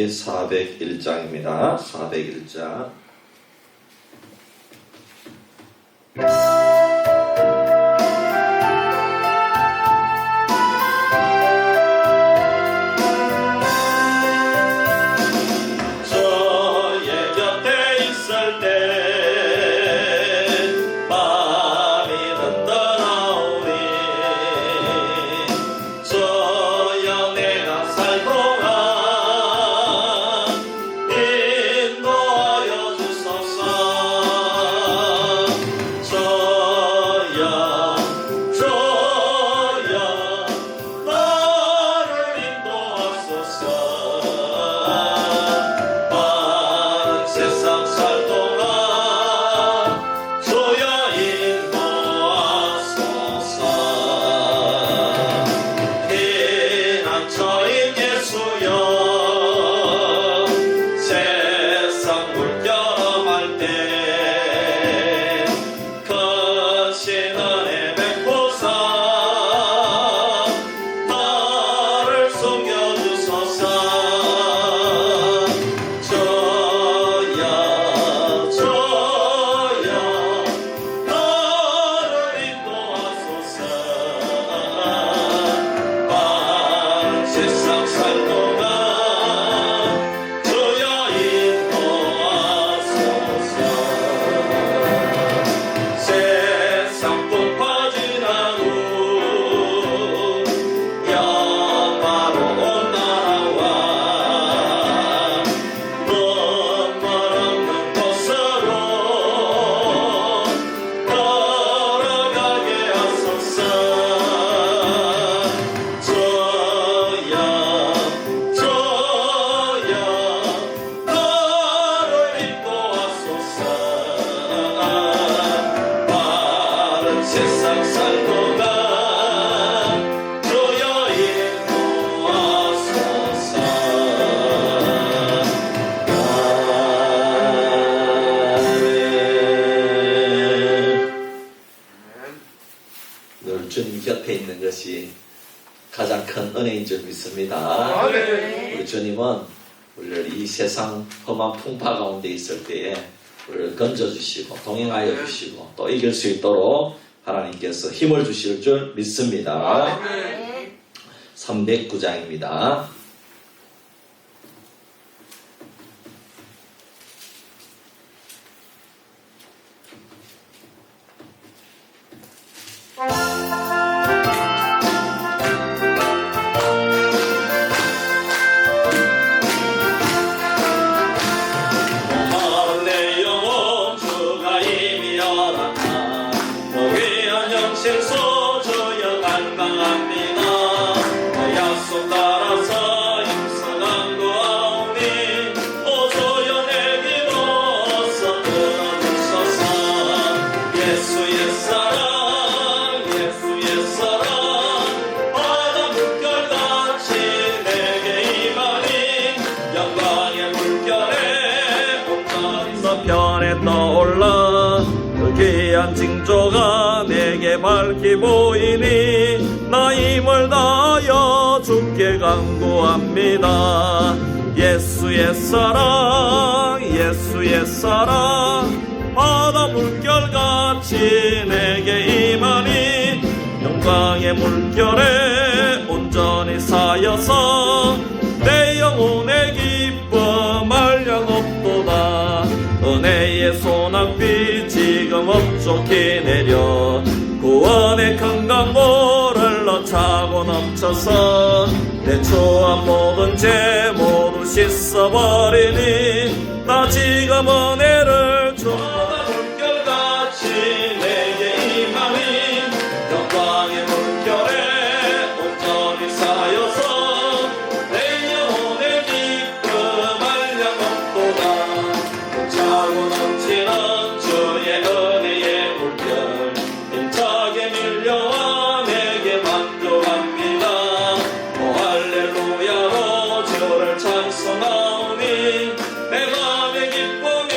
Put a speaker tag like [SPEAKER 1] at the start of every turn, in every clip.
[SPEAKER 1] 401장입니다. 401장.
[SPEAKER 2] 저의 곁에 있을 때 밤이 흔들어오니 저여 내가 살 동안 인도하여 주소서. 저여 나를 인도하소서. 세상 살 동안 주여 인도하소서. 피난처인 예수여 세상 물결어갈 때 크신 은혜 베푸사 나를 숨겨주소서. 세상 살 동안 주여 인도하소서. 세상 높아지나고 영화로운 나라와 눈물 없는 곳으로 걸어가게 하소서. 세상 살 동안 주여 인도하소서.
[SPEAKER 1] 늘 주님 곁에 있는 것이 가장 큰 은혜인 줄 믿습니다. 우리 주님은 우리를 이 세상 험한 풍파 가운데 있을 때에 우리를 건져주시고 동행하여 주시고 또 이길 수 있도록 하나님께서 힘을 주실 줄 믿습니다. 309장입니다.
[SPEAKER 2] 내 영혼 주가 이미 열었다. 귀한 영생 소주여 간당합니다. 약속 따라서 임성한 구하오니 오주여 내 기도 어서 들어주소서. 예수의 사랑 바다 물결같이 내게 임하니 영광의 물결에 서편에 떠올라 그 귀한 징조가 내게 밝히 보이니 나 힘을 다하여 주께 간구합니다. 예수의 사랑 바다 물결같이 내게 임하니 영광의 물결에 온전히 사여서 내 영혼의 기쁨 알량 없도다. 은혜의 소낙비 지금 업적히 내려 구원의 큰 강물을 넣차고 넘쳐서 내 초한 모든 죄 모두 씻어버리니 나 지금 은혜를 줘. 물결같이 내게 임하니 영광의 물결에 온전히 사여서 내 영혼의 기쁨 알량 없도다. 차고 넘치는 주의 은혜의 물결 힘차게 밀려와 내게 만족합니다. 오 할렐루야로 주를 찬송하오니 내 맘의 기쁨이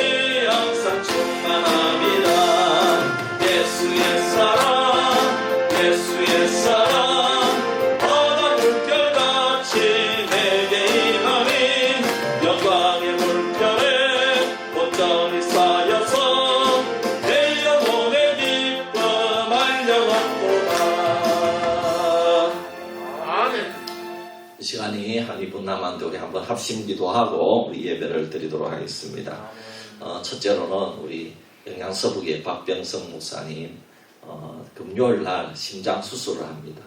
[SPEAKER 1] 시간이 한 2분 남았는데 우리 한번 합심 기도하고 우리 예배를 드리도록 하겠습니다. 첫째로는 우리 영양서북의 박병성 목사님 금요일 날 심장 수술을 합니다.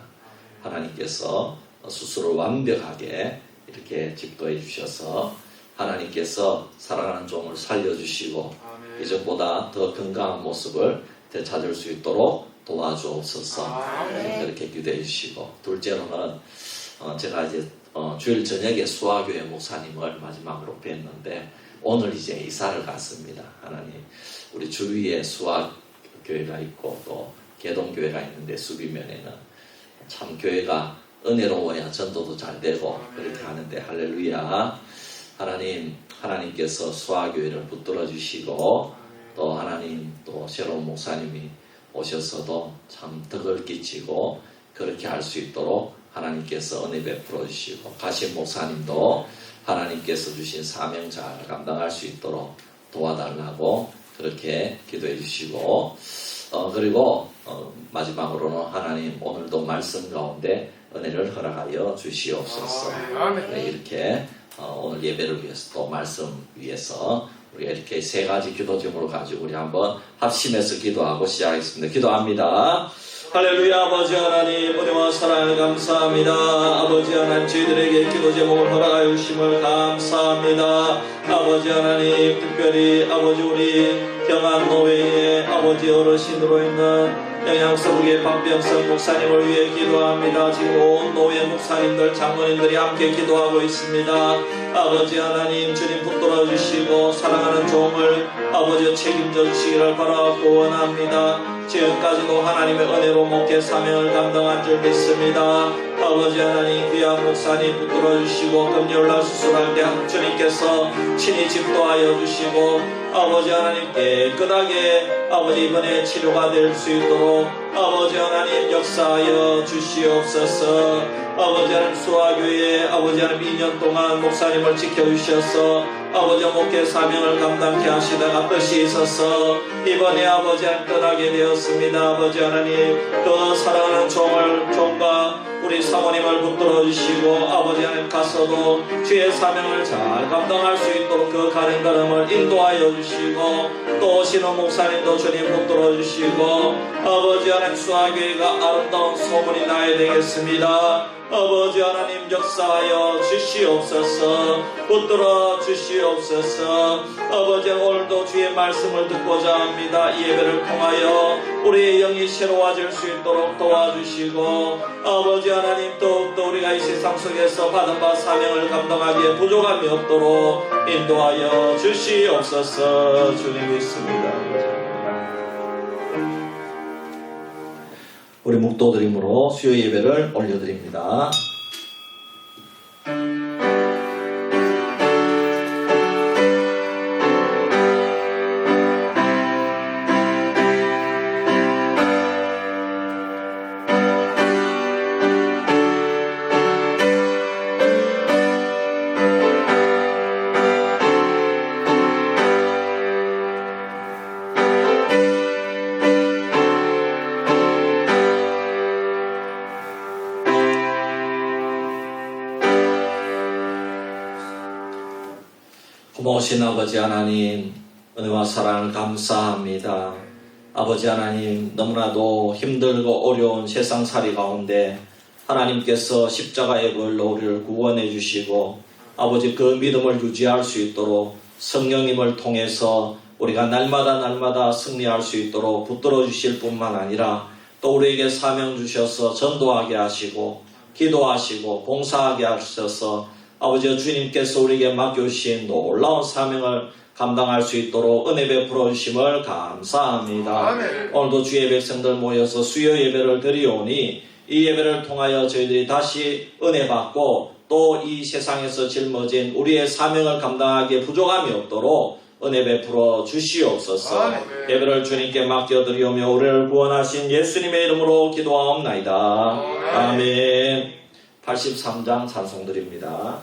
[SPEAKER 1] 하나님께서 수술을 완벽하게 이렇게 집도해 주셔서 하나님께서 사랑하는 종을 살려주시고 이전보다 더 건강한 모습을 되찾을 수 있도록 도와주옵소서. 그렇게 기도해 주시고, 둘째로는 제가 이제 주일 저녁에 수화교회 목사님을 마지막으로 뵀는데 오늘 이제 이사를 갔습니다. 하나님, 우리 주위에 수화교회가 있고 또 개동교회가 있는데 수비면에는 참 교회가 은혜로워야 전도도 잘 되고 그렇게 하는데 할렐루야. 하나님께서 수화교회를 붙들어 주시고 또 하나님 또 새로운 목사님이 오셔서도 참 덕을 끼치고 그렇게 할 수 있도록 하나님께서 은혜 베풀어 주시고, 가신 목사님도 하나님께서 주신 사명 잘 감당할 수 있도록 도와달라고 그렇게 기도해 주시고, 그리고 마지막으로는 하나님 오늘도 말씀 가운데 은혜를 허락하여 주시옵소서. 네, 이렇게 오늘 예배를 위해서 또 말씀 위해서 우리가 이렇게 세 가지 기도 제목을 가지고 우리 한번 합심해서 기도하고 시작하겠습니다. 기도합니다. 할렐루야. 아버지 하나님, 은혜와 사랑을 감사합니다. 아버지 하나님, 저희들에게 기도 제목을 허락하여 주심을 감사합니다. 아버지 하나님, 특별히 아버지 우리 평안노회의 아버지 어르신으로 있는 영양서북의 박병성 목사님을 위해 기도합니다. 지금 온 노회 목사님들, 장로님들이 함께 기도하고 있습니다. 아버지 하나님, 주님 붙들어 주시고 사랑하는 종을 아버지 책임져 주시기를 바라고 원합니다. 지금까지도 하나님의 은혜로 목회 사명을 감당한 줄 믿습니다. 아버지 하나님, 귀한 목사님 붙들어 주시고 금요일날 수술할 때 주님께서 친히 집도하여 주시고 아버지 하나님 깨끗하게 아버지 이번에 치료가 될 수 있도록 아버지 하나님 역사하여 주시옵소서. 아버지 하나님, 수화교회 아버지 하나님 2년 동안 목사님을 지켜주셔서 아버지 목회 사명을 감당케 하시다가 뜻이 있어서 이번에 아버지 하나님 떠나게 되었습니다. 아버지 하나님, 그 사랑하는 종과 우리 사모님을 붙들어 주시고 아버지 하나님 가서도 주의 사명을 잘 감당할 수 있도록 그 가는 걸음을 인도하여 주시고, 또 오시는 목사님도 주님 붙들어 주시고 아버지 하나님, 수화교회가 아름다운 소문이 나야 되겠습니다. 아버지 하나님, 역사하여 주시옵소서. 붙들어 주시옵소서. 아버지, 오늘도 주의 말씀을 듣고자 합니다. 이 예배를 통하여 우리의 영이 새로워질 수 있도록 도와주시고 아버지 하나님, 더욱더 우리가 이 세상 속에서 받은 바 사명을 감당하기에 부족함이 없도록 인도하여 주시옵소서. 주님 믿습니다. 우리 묵도드림으로 수요 예배를 올려드립니다. 고마우신 아버지 하나님, 은혜와 사랑을 감사합니다. 아버지 하나님, 너무나도 힘들고 어려운 세상살이 가운데 하나님께서 십자가의 벌로 우리를 구원해 주시고 아버지 그 믿음을 유지할 수 있도록 성령님을 통해서 우리가 날마다 승리할 수 있도록 붙들어 주실 뿐만 아니라 또 우리에게 사명 주셔서 전도하게 하시고 기도하시고 봉사하게 하셔서 아버지 주님께서 우리에게 맡겨주신 놀라운 사명을 감당할 수 있도록 은혜 베풀어 주심을 감사합니다. 아멘. 오늘도 주의 백성들 모여서 수요 예배를 드리오니 이 예배를 통하여 저희들이 다시 은혜 받고 또 이 세상에서 짊어진 우리의 사명을 감당하기에 부족함이 없도록 은혜 베풀어 주시옵소서. 아멘. 예배를 주님께 맡겨드리오며 우리를 구원하신 예수님의 이름으로 기도하옵나이다. 아멘. 83장 찬송드립니다.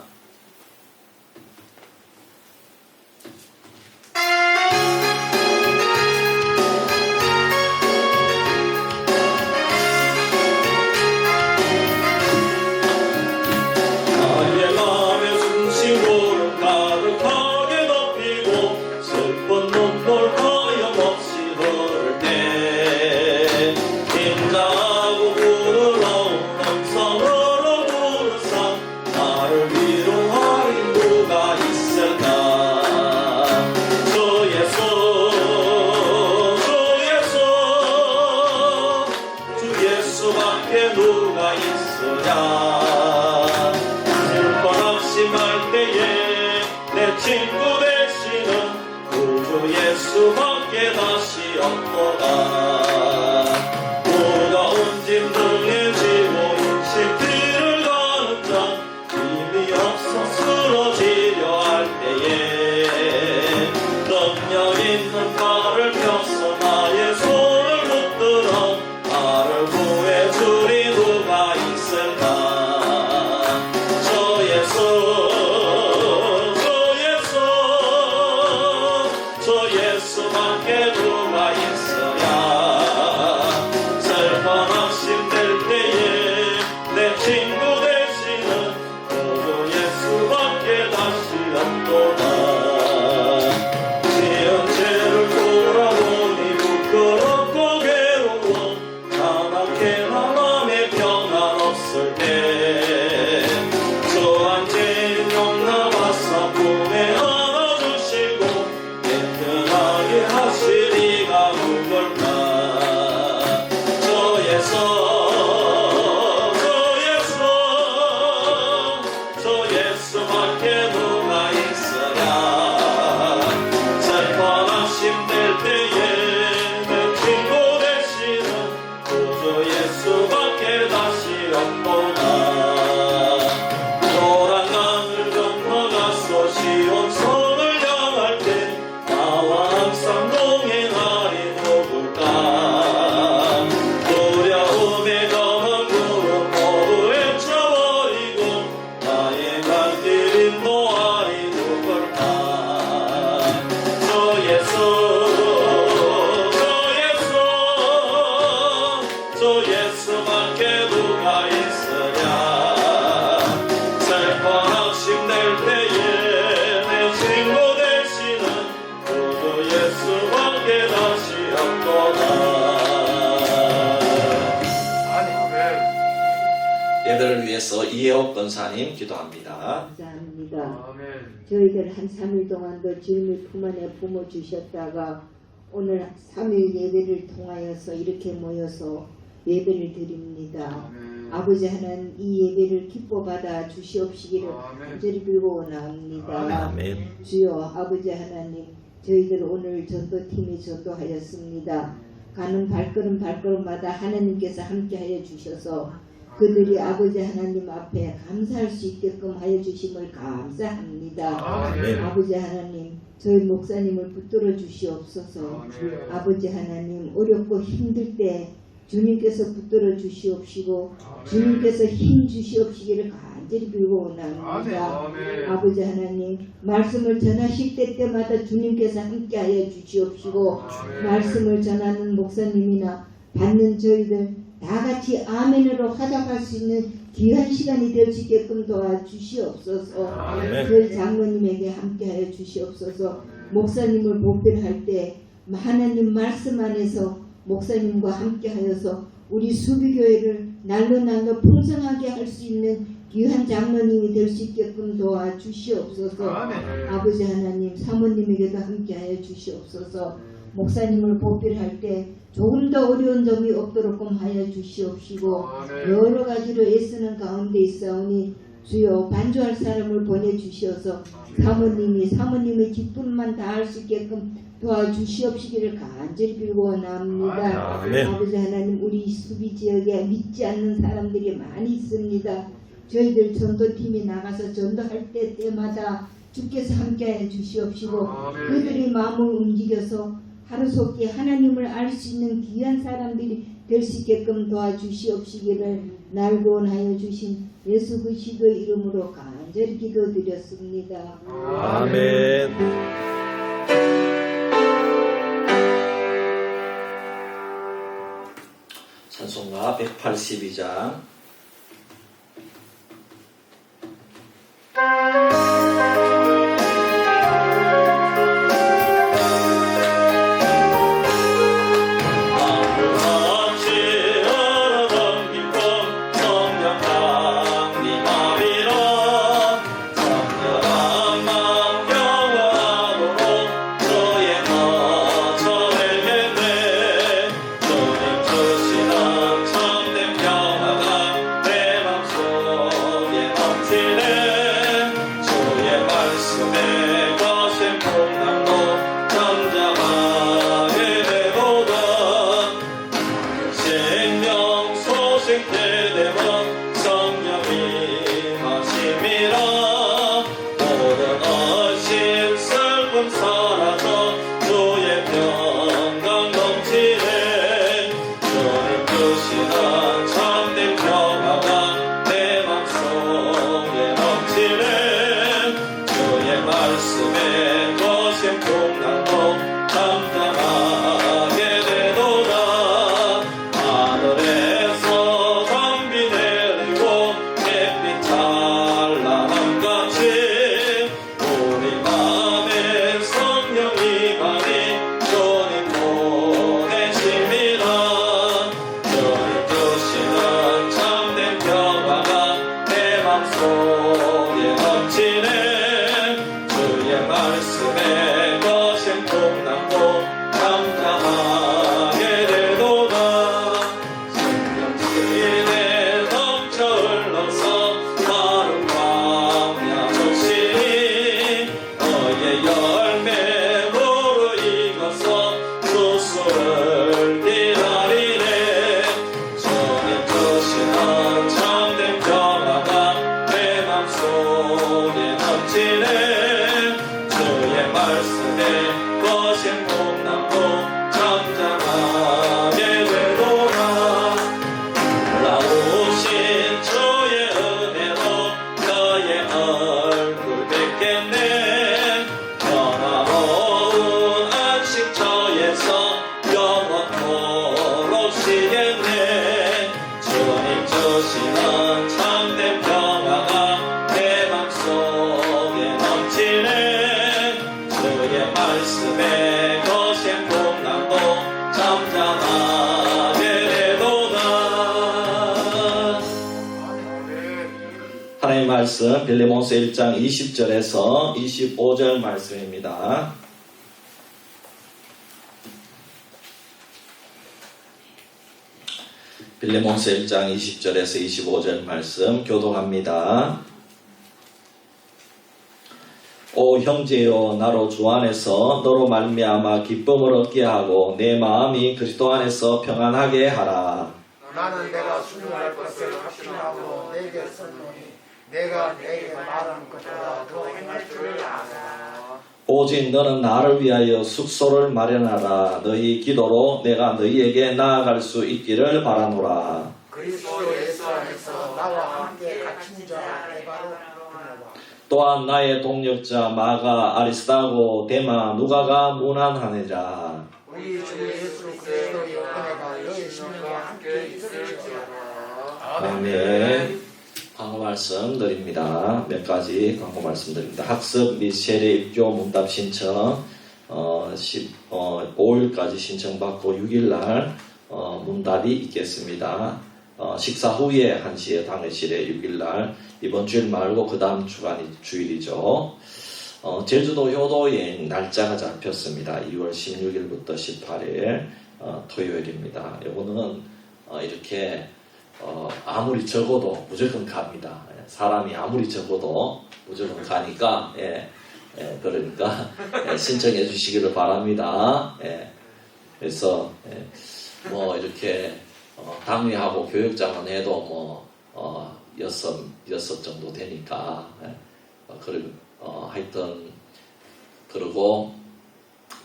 [SPEAKER 1] 예배를 위해서 이혜옥 권사님 기도합니다.
[SPEAKER 3] 감사합니다.
[SPEAKER 2] 아멘.
[SPEAKER 3] 저희들 한 3일 동안도 주님의 품 안에 품어 주셨다가 오늘 3일 예배를 통하여서 이렇게 모여서 예배를 드립니다.
[SPEAKER 2] 아멘.
[SPEAKER 3] 아버지 하나님 이 예배를 기뻐 받아 주시옵시기를
[SPEAKER 2] 아멘.
[SPEAKER 3] 간절히 빌고 원합니다.
[SPEAKER 1] 아멘.
[SPEAKER 3] 주여 아버지 하나님 저희들 오늘 전도팀이 전도하였습니다. 가는 발걸음마다 하나님께서 함께하여 주셔서 그들이 아버지 하나님 앞에 감사할 수 있게끔 하여 주심을 감사합니다.
[SPEAKER 2] 아멘.
[SPEAKER 3] 아버지 하나님 저희 목사님을 붙들어 주시옵소서.
[SPEAKER 2] 아멘.
[SPEAKER 3] 아버지 하나님 어렵고 힘들 때 주님께서 붙들어 주시옵시고
[SPEAKER 2] 아멘.
[SPEAKER 3] 주님께서 힘 주시옵시기를 간절히 빌고 원합니다.
[SPEAKER 2] 아멘.
[SPEAKER 3] 아버지 하나님 말씀을 전하실 때마다 주님께서 함께하여 주시옵시고
[SPEAKER 2] 아멘.
[SPEAKER 3] 말씀을 전하는 목사님이나 받는 저희들 다 같이 아멘으로 화답할 수 있는 귀한 시간이 될 수 있게끔 도와주시옵소서.
[SPEAKER 2] 아멘.
[SPEAKER 3] 저희 장로님에게 함께하여 주시옵소서. 목사님을 보필할 때 하나님 말씀 안에서 목사님과 함께하여서 우리 수비교회를 날로 풍성하게 할 수 있는 귀한 장로님이 될 수 있게끔 도와주시옵소서.
[SPEAKER 2] 아멘.
[SPEAKER 3] 아버지 하나님 사모님에게도 함께하여 주시옵소서. 목사님을 보필할 때 조금 더 어려운 점이 없도록끔 하여 주시옵시고
[SPEAKER 2] 아멘.
[SPEAKER 3] 여러 가지로 애쓰는 가운데 있사오니 주여 반주할 사람을 보내주시어서 사모님의 기쁨만 다할 수 있게끔 도와주시옵시기를 간절히 빌고 원합니다.
[SPEAKER 1] 아멘.
[SPEAKER 3] 아버지 하나님 우리 수비 지역에 믿지 않는 사람들이 많이 있습니다. 저희들 전도팀이 나가서 전도할 때마다 주께서 함께해 주시옵시고
[SPEAKER 2] 아멘.
[SPEAKER 3] 그들의 마음을 움직여서 하루속히 하나님을 알 수 있는 귀한 사람들이 될 수 있게끔 도와주시옵시기를 날고 원하여 주신 예수 그리스도의 이름으로 간절히 기도드렸습니다.
[SPEAKER 1] 아멘. 찬송가 182장.
[SPEAKER 2] 주의 말씀에
[SPEAKER 1] 하나님의 말씀 빌레몬서 1장 20절에서 25절 말씀입니다. 빌레몬서 1장 20절에서 25절 말씀 교독합니다. 오 형제여, 나로 주 안에서 너로 말미암아 기쁨을 얻게 하고 내 마음이 그리스도 안에서 평안하게 하라.
[SPEAKER 4] 나는 내가 순종할 것을 확신하고 내게 썼노니 내가 내게 말한 것보다 더 행할 줄을 아노라.
[SPEAKER 1] 오직 너는 나를 위하여 숙소를 마련하라. 너희 기도로 내가 너희에게 나아갈 수 있기를 바라노라.
[SPEAKER 4] 그리스도 예수 안에서 나와 함께 갇힌 자 에바로 부르노라.
[SPEAKER 1] 또한 나의 동력자 마가, 아리스다고, 데마, 누가가 문안하느니라.
[SPEAKER 4] 우리 주 예수 그리스도의 은혜가 너희 심령과 함께 있을지어다.
[SPEAKER 1] 아멘. 광고 말씀 드립니다. 몇 가지 광고 말씀 드립니다. 학습 및 세례 입교 문답 신청 5일까지 신청받고 6일날 문답이 있겠습니다. 식사 후에 1시에 당일실에 6일날 이번 주일 말고 그 다음 주간이 주일이죠. 제주도 효도 여행 날짜가 잡혔습니다. 2월 16일부터 18일 토요일입니다. 이거는 이렇게 아무리 적어도 무조건 갑니다. 사람이 아무리 적어도 무조건 가니까 그러니까 신청해 주시기를 바랍니다. 그래서 뭐 이렇게 당회하고 교육장은 해도 뭐 여섯 정도 되니까 하여튼 그리고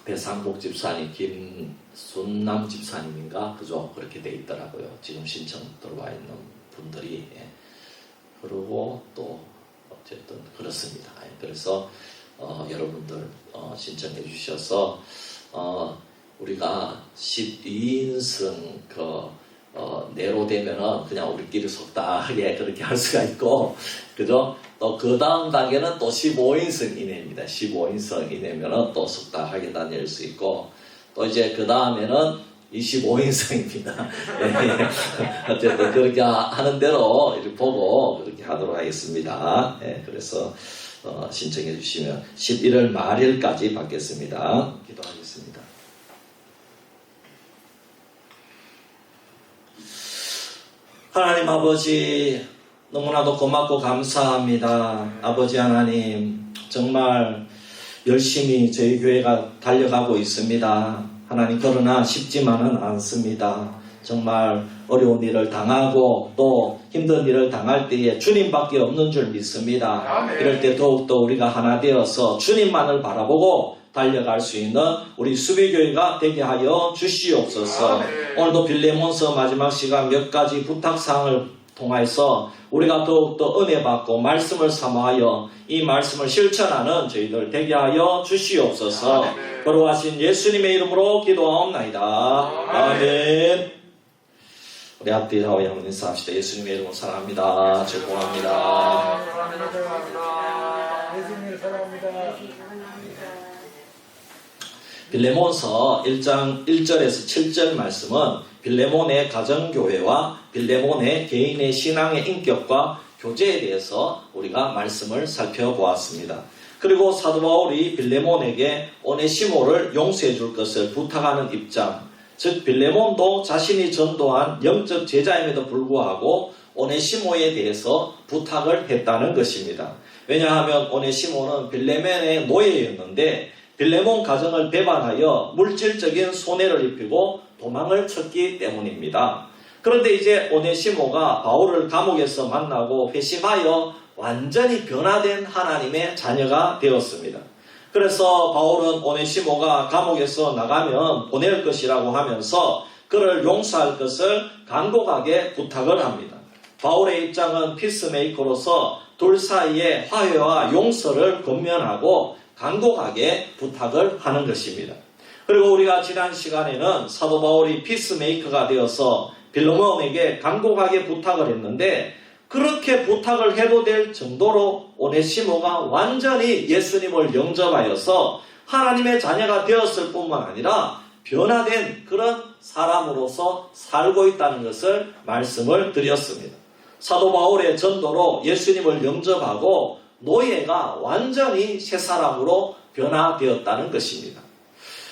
[SPEAKER 1] 배상복 집사님, 김순남 집사님인가 그죠? 그렇게 돼 있더라고요. 지금 신청 들어와 있는 분들이. 그리고 또 어쨌든 그렇습니다. 그래서 여러분들 신청해 주셔서 우리가 12인승 내로 되면은 그냥 우리끼리 속닥하게 그렇게 할 수가 있고, 그죠? 또 그 다음 단계는 또 15인승 이내입니다. 15인승 이내면은 또 속닥하게 다닐 수 있고, 또 이제 그 다음에는 25인승입니다. 어쨌든 그렇게 하는 대로 이렇게 보고 그렇게 하도록 하겠습니다. 그래서 신청해 주시면 11월 말일까지 받겠습니다. 기도하겠습니다. 하나님 아버지, 너무나도 고맙고 감사합니다. 아버지 하나님, 정말 열심히 저희 교회가 달려가고 있습니다. 하나님, 그러나 쉽지만은 않습니다. 정말 어려운 일을 당하고 또 힘든 일을 당할 때에 주님밖에 없는 줄 믿습니다. 이럴 때 더욱더 우리가 하나 되어서 주님만을 바라보고 달려갈 수 있는 우리 수비교회가 되게 하여 주시옵소서. 오늘도 빌레몬서 마지막 시간 몇 가지 부탁사항을 통해서 우리가 더욱더 은혜 받고 말씀을 사모하여 이 말씀을 실천하는 저희들 되게 하여 주시옵소서. 거룩하신 예수님의 이름으로 기도하옵나이다. 아멘. 우리 앞뒤 좌우 한번 인사합시다. 예수님의 이름으로 사랑합니다. 축복합니다.
[SPEAKER 4] 예수님 사랑합니다.
[SPEAKER 1] 빌레몬서 1장 1절에서 7절 말씀은 빌레몬의 가정교회와 빌레몬의 개인의 신앙의 인격과 교제에 대해서 우리가 말씀을 살펴보았습니다. 그리고 사도 바울이 빌레몬에게 오네시모를 용서해 줄 것을 부탁하는 입장, 즉 빌레몬도 자신이 전도한 영적 제자임에도 불구하고 오네시모에 대해서 부탁을 했다는 것입니다. 왜냐하면 오네시모는 빌레몬의 노예였는데 빌레몬 가정을 배반하여 물질적인 손해를 입히고 도망을 쳤기 때문입니다. 그런데 이제 오네시모가 바울을 감옥에서 만나고 회심하여 완전히 변화된 하나님의 자녀가 되었습니다. 그래서 바울은 오네시모가 감옥에서 나가면 보낼 것이라고 하면서 그를 용서할 것을 간곡하게 부탁을 합니다. 바울의 입장은 피스메이커로서 둘 사이에 화해와 용서를 권면하고 간곡하게 부탁을 하는 것입니다. 그리고 우리가 지난 시간에는 사도 바울이 피스메이커가 되어서 빌레몬에게 간곡하게 부탁을 했는데 그렇게 부탁을 해도 될 정도로 오네시모가 완전히 예수님을 영접하여서 하나님의 자녀가 되었을 뿐만 아니라 변화된 그런 사람으로서 살고 있다는 것을 말씀을 드렸습니다. 사도 바울의 전도로 예수님을 영접하고 노예가 완전히 새 사람으로 변화되었다는 것입니다.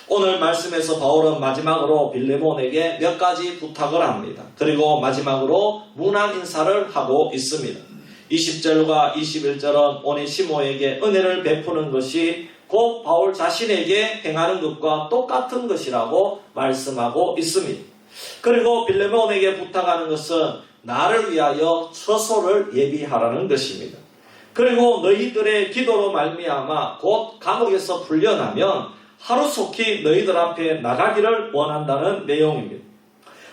[SPEAKER 1] 오늘 말씀에서 바울은 마지막으로 빌레몬에게 몇 가지 부탁을 합니다. 그리고 마지막으로 문안 인사를 하고 있습니다. 20절과 21절은 오네시모에게 은혜를 베푸는 것이 곧 바울 자신에게 행하는 것과 똑같은 것이라고 말씀하고 있습니다. 그리고 빌레몬에게 부탁하는 것은 나를 위하여 처소를 예비하라는 것입니다. 그리고 너희들의 기도로 말미암아 곧 감옥에서 풀려나면 하루속히 너희들 앞에 나가기를 원한다는 내용입니다.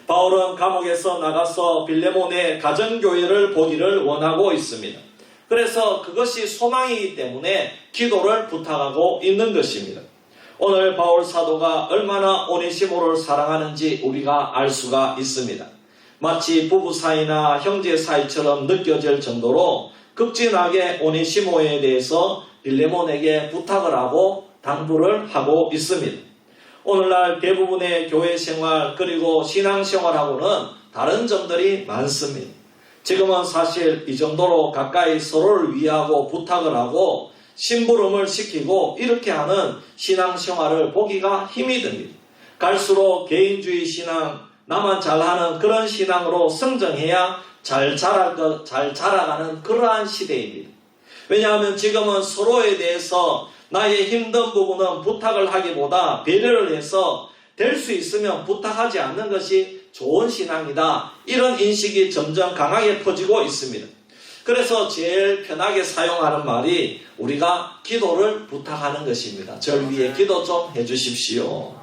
[SPEAKER 1] 바울은 감옥에서 나가서 빌레몬의 가정교회를 보기를 원하고 있습니다. 그래서 그것이 소망이기 때문에 기도를 부탁하고 있는 것입니다. 오늘 바울 사도가 얼마나 오네시모를 사랑하는지 우리가 알 수가 있습니다. 마치 부부 사이나 형제 사이처럼 느껴질 정도로 극진하게 오네시모에 대해서 빌레몬에게 부탁을 하고 당부를 하고 있습니다. 오늘날 대부분의 교회 생활 그리고 신앙 생활하고는 다른 점들이 많습니다. 지금은 사실 이 정도로 가까이 서로를 위하고 부탁을 하고 심부름을 시키고 이렇게 하는 신앙 생활을 보기가 힘이 듭니다. 갈수록 개인주의 신앙, 나만 잘하는 그런 신앙으로 성장해야 잘 자라가는 그러한 시대입니다. 왜냐하면 지금은 서로에 대해서 나의 힘든 부분은 부탁을 하기보다 배려를 해서 될 수 있으면 부탁하지 않는 것이 좋은 신앙이다. 이런 인식이 점점 강하게 퍼지고 있습니다. 그래서 제일 편하게 사용하는 말이 우리가 기도를 부탁하는 것입니다. 절 위해 기도 좀 해주십시오.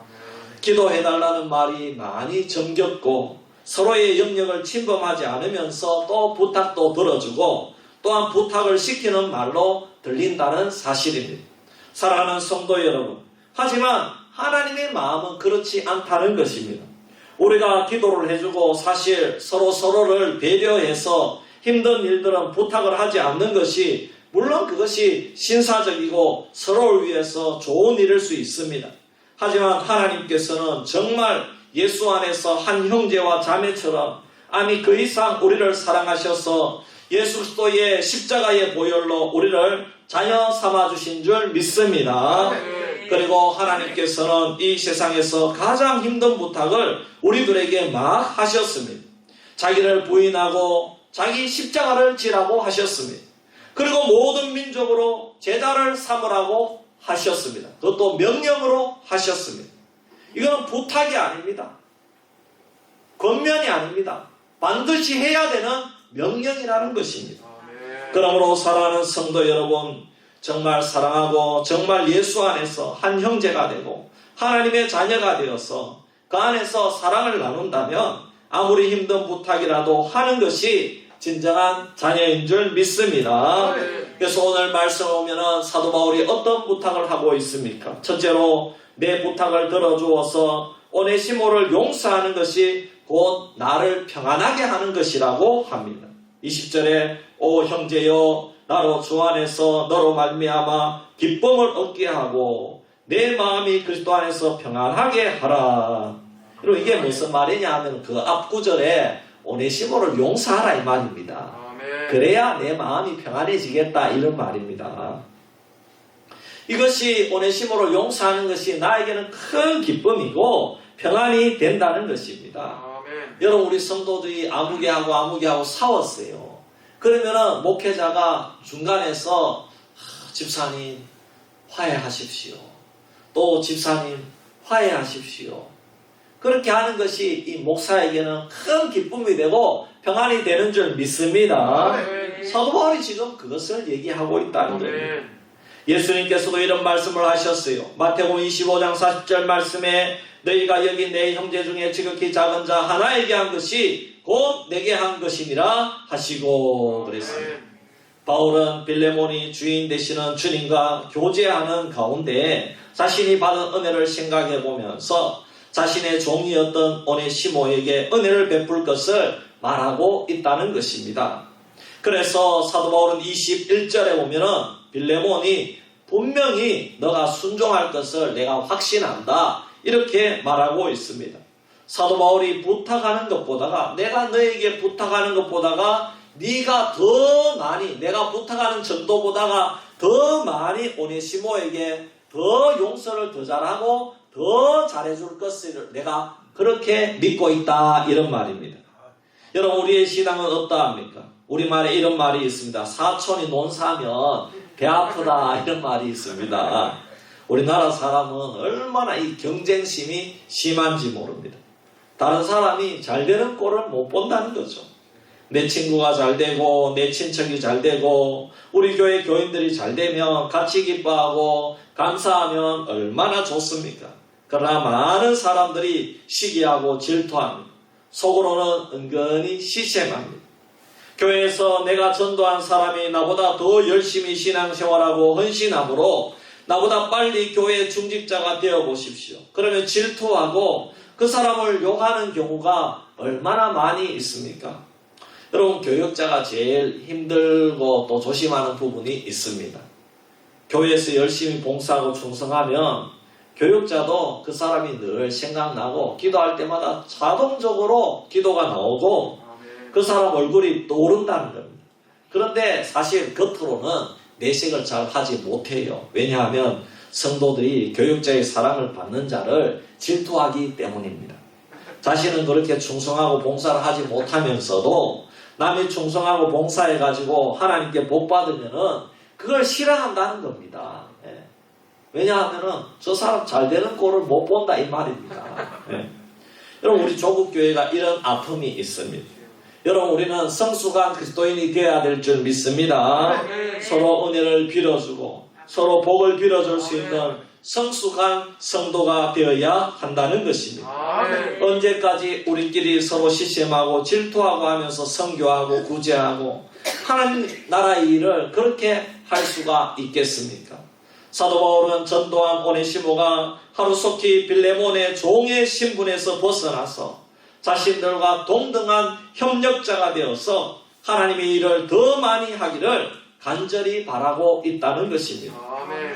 [SPEAKER 1] 기도해달라는 말이 많이 정겹고 서로의 영역을 침범하지 않으면서 또 부탁도 들어주고 또한 부탁을 시키는 말로 들린다는 사실입니다. 사랑하는 성도 여러분, 하지만 하나님의 마음은 그렇지 않다는 것입니다. 우리가 기도를 해주고 사실 서로를 배려해서 힘든 일들은 부탁을 하지 않는 것이 물론 그것이 신사적이고 서로를 위해서 좋은 일일 수 있습니다. 하지만 하나님께서는 정말 예수 안에서 한 형제와 자매처럼 아니 그 이상 우리를 사랑하셔서 예수 그리스도의 십자가의 보혈로 우리를 자녀 삼아주신 줄 믿습니다. 그리고 하나님께서는 이 세상에서 가장 힘든 부탁을 우리들에게 막 하셨습니다. 자기를 부인하고 자기 십자가를 지라고 하셨습니다. 그리고 모든 민족으로 제자를 삼으라고 하셨습니다. 그것도 명령으로 하셨습니다. 이건 부탁이 아닙니다. 권면이 아닙니다. 반드시 해야 되는 명령이라는 것입니다. 그러므로 사랑하는 성도 여러분, 정말 사랑하고 정말 예수 안에서 한 형제가 되고 하나님의 자녀가 되어서 그 안에서 사랑을 나눈다면 아무리 힘든 부탁이라도 하는 것이 진정한 자녀인 줄 믿습니다. 그래서 오늘 말씀을 보면 사도 바울이 어떤 부탁을 하고 있습니까? 첫째로 내 부탁을 들어주어서 오네시모를 용서하는 것이 곧 나를 평안하게 하는 것이라고 합니다. 20절에 오 형제여 나로 주 안에서 너로 말미암아 기쁨을 얻게 하고 내 마음이 그리스도 안에서 평안하게 하라. 그리고 이게 무슨 말이냐 하면 그 앞구절에 오네시모를 용서하라 이 말입니다. 그래야 내 마음이 평안해지겠다 이런 말입니다. 이것이 오네시모를 용서하는 것이 나에게는 큰 기쁨이고 평안이 된다는 것입니다. 여러분 우리 성도들이 아무개하고 싸웠어요. 그러면은 목회자가 중간에서 집사님 화해하십시오. 또 집사님 화해하십시오. 그렇게 하는 것이 이 목사에게는 큰 기쁨이 되고 평안이 되는 줄 믿습니다. 사도 바울이 지금 그것을 얘기하고 있다는 거예요. 예수님께서도 이런 말씀을 하셨어요. 마태복음 25장 40절 말씀에 너희가 여기 내 형제 중에 지극히 작은 자 하나에게 한 것이 곧 내게 한 것이니라 하시고 그랬습니다. 바울은 빌레몬이 주인 되시는 주님과 교제하는 가운데 자신이 받은 은혜를 생각해 보면서 자신의 종이었던 오네시모에게 은혜를 베풀 것을 말하고 있다는 것입니다. 그래서 사도 바울은 21절에 보면은 빌레몬이 분명히 너가 순종할 것을 내가 확신한다 이렇게 말하고 있습니다. 사도 바울이 부탁하는 것보다가 내가 너에게 부탁하는 것보다가 네가 더 많이 내가 부탁하는 정도보다가 더 많이 오네시모에게 더 용서를 더 잘하고 더 잘해줄 것을 내가 그렇게 믿고 있다 이런 말입니다. 여러분 우리의 신앙은 어떠합니까? 우리말에 이런 말이 있습니다. 사촌이 논사하면 배 아프다 이런 말이 있습니다. 우리나라 사람은 얼마나 이 경쟁심이 심한지 모릅니다. 다른 사람이 잘 되는 꼴을 못 본다는 거죠. 내 친구가 잘 되고 내 친척이 잘 되고 우리 교회 교인들이 잘 되면 같이 기뻐하고 감사하면 얼마나 좋습니까? 그러나 많은 사람들이 시기하고 질투합니다. 속으로는 은근히 시샘합니다. 교회에서 내가 전도한 사람이 나보다 더 열심히 신앙생활하고 헌신함으로 나보다 빨리 교회 중직자가 되어 보십시오. 그러면 질투하고 그 사람을 욕하는 경우가 얼마나 많이 있습니까? 여러분 교역자가 제일 힘들고 또 조심하는 부분이 있습니다. 교회에서 열심히 봉사하고 충성하면 교역자도 그 사람이 늘 생각나고 기도할 때마다 자동적으로 기도가 나오고 그 사람 얼굴이 떠오른다는 겁니다. 그런데 사실 겉으로는 내색을 잘 하지 못해요. 왜냐하면 성도들이 교역자의 사랑을 받는 자를 질투하기 때문입니다. 자신은 그렇게 충성하고 봉사를 하지 못하면서도 남이 충성하고 봉사해가지고 하나님께 복 받으면은 그걸 싫어한다는 겁니다. 예. 왜냐하면은 저 사람 잘 되는 꼴을 못 본다 이 말입니다. 예. 여러분 우리 조국교회가 이런 아픔이 있습니다. 여러분 우리는 성숙한 그리스도인이 되어야 될 줄 믿습니다. 서로 은혜를 빌어주고 서로 복을 빌어줄 수 있는 성숙한 성도가 되어야 한다는 것입니다. 언제까지 우리끼리 서로 시샘하고 질투하고 하면서 선교하고 구제하고 하나님 나라의 일을 그렇게 할 수가 있겠습니까? 사도 바울은 전도한 오네시모가 하루속히 빌레몬의 종의 신분에서 벗어나서 자신들과 동등한 협력자가 되어서 하나님의 일을 더 많이 하기를 간절히 바라고 있다는 것입니다.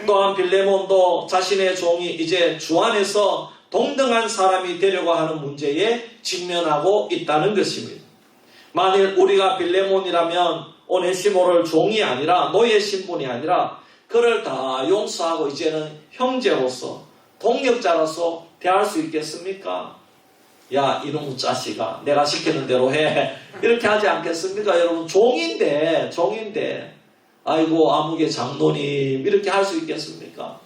[SPEAKER 1] 또한 빌레몬도 자신의 종이 이제 주 안에서 동등한 사람이 되려고 하는 문제에 직면하고 있다는 것입니다. 만일 우리가 빌레몬이라면 오네시모를 종이 아니라 노예 신분이 아니라 그를 다 용서하고 이제는 형제로서 동력자로서 대할 수 있겠습니까? 야 이놈의 자식아 내가 시키는 대로 해 이렇게 하지 않겠습니까? 여러분 종인데 아이고 아무개 장로님 이렇게 할 수 있겠습니까?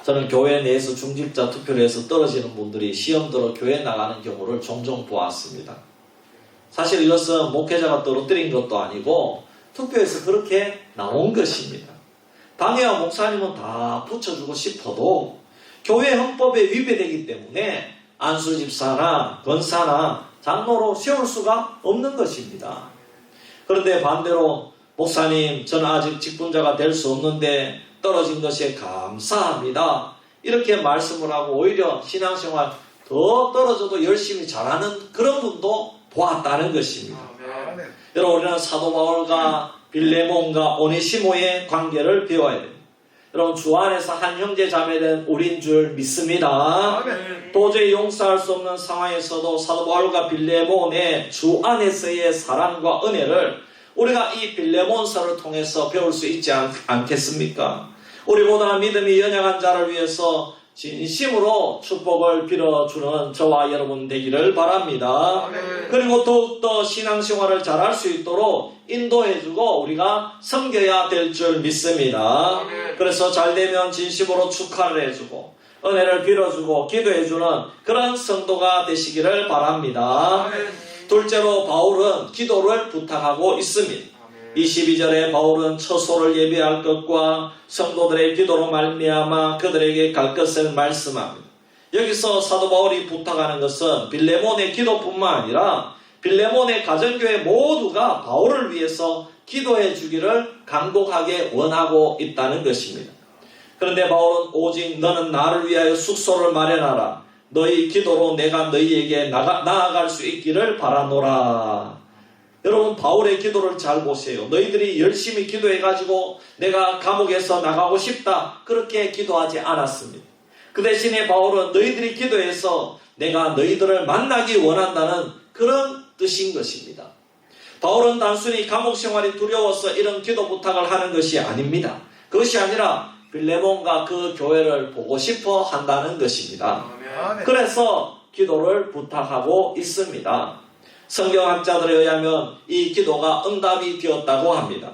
[SPEAKER 1] 저는 교회 내에서 중직자 투표를 해서 떨어지는 분들이 시험 들어 교회 나가는 경우를 종종 보았습니다. 사실 이것은 목회자가 떨어뜨린 것도 아니고 투표에서 그렇게 나온 것입니다. 당회와 목사님은 다 붙여주고 싶어도 교회 헌법에 위배되기 때문에 안수집사나 권사나 장로로 세울 수가 없는 것입니다. 그런데 반대로 목사님 저는 아직 직분자가 될 수 없는데 떨어진 것에 감사합니다. 이렇게 말씀을 하고 오히려 신앙생활 더 떨어져도 열심히 잘하는 그런 분도 보았다는 것입니다. 여러분 우리는 사도 바울과 빌레몬과 오네시모의 관계를 배워야 됩니다. 여러분 주 안에서 한 형제 자매된 우린 줄 믿습니다. 도저히 용서할 수 없는 상황에서도 사도 바울과 빌레몬의 주 안에서의 사랑과 은혜를 우리가 이 빌레몬서를 통해서 배울 수 있지 않겠습니까? 우리보다 믿음이 연약한 자를 위해서 진심으로 축복을 빌어주는 저와 여러분 되기를 바랍니다. 그리고 더욱더 신앙생활을 잘할 수 있도록 인도해주고 우리가 섬겨야 될 줄 믿습니다. 그래서 잘되면 진심으로 축하를 해주고 은혜를 빌어주고 기도해주는 그런 성도가 되시기를 바랍니다. 둘째로 바울은 기도를 부탁하고 있습니다. 22절에 바울은 처소를 예비할 것과 성도들의 기도로 말미암아 그들에게 갈 것을 말씀합니다. 여기서 사도 바울이 부탁하는 것은 빌레몬의 기도뿐만 아니라 빌레몬의 가정교회 모두가 바울을 위해서 기도해 주기를 간곡하게 원하고 있다는 것입니다. 그런데 바울은 오직 너는 나를 위하여 숙소를 마련하라. 너희 기도로 내가 너희에게 나아갈 수 있기를 바라노라. 여러분 바울의 기도를 잘 보세요. 너희들이 열심히 기도해가지고 내가 감옥에서 나가고 싶다 그렇게 기도하지 않았습니다. 그 대신에 바울은 너희들이 기도해서 내가 너희들을 만나기 원한다는 그런 뜻인 것입니다. 바울은 단순히 감옥 생활이 두려워서 이런 기도 부탁을 하는 것이 아닙니다. 그것이 아니라 빌레몬과 그 교회를 보고 싶어 한다는 것입니다.
[SPEAKER 4] 아멘.
[SPEAKER 1] 그래서 기도를 부탁하고 있습니다. 성경학자들에 의하면 이 기도가 응답이 되었다고 합니다.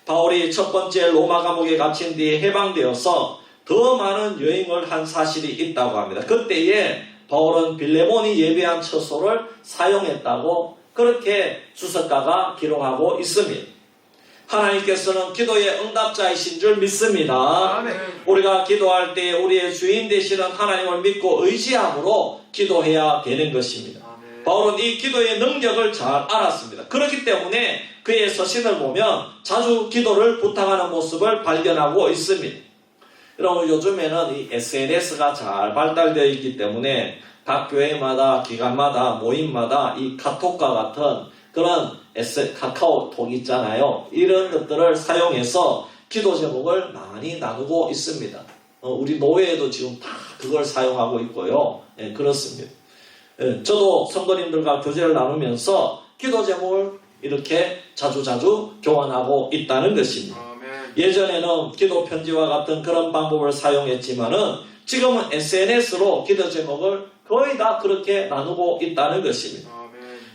[SPEAKER 1] 바울이 첫 번째 로마 감옥에 갇힌 뒤에 해방되어서 더 많은 여행을 한 사실이 있다고 합니다. 그때에 바울은 빌레몬이 예배한 처소를 사용했다고 그렇게 주석가가 기록하고 있습니다. 하나님께서는 기도의 응답자이신 줄 믿습니다.
[SPEAKER 4] 아멘.
[SPEAKER 1] 우리가 기도할 때 우리의 주인 되시는 하나님을 믿고 의지함으로 기도해야 되는 것입니다. 바울은 이 기도의 능력을 잘 알았습니다. 그렇기 때문에 그의 서신을 보면 자주 기도를 부탁하는 모습을 발견하고 있습니다. 여러분, 요즘에는 이 SNS가 잘 발달되어 있기 때문에 각 교회마다, 기관마다, 모임마다 이 카톡과 같은 그런 카카오톡 있잖아요. 이런 것들을 사용해서 기도 제목을 많이 나누고 있습니다. 우리 노회에도 지금 다 그걸 사용하고 있고요. 예, 그렇습니다. 예, 저도 성도님들과 교제를 나누면서 기도 제목을 이렇게 자주자주 교환하고 있다는 것입니다. 예전에는 기도 편지와 같은 그런 방법을 사용했지만은 지금은 SNS로 기도 제목을 거의 다 그렇게 나누고 있다는 것입니다.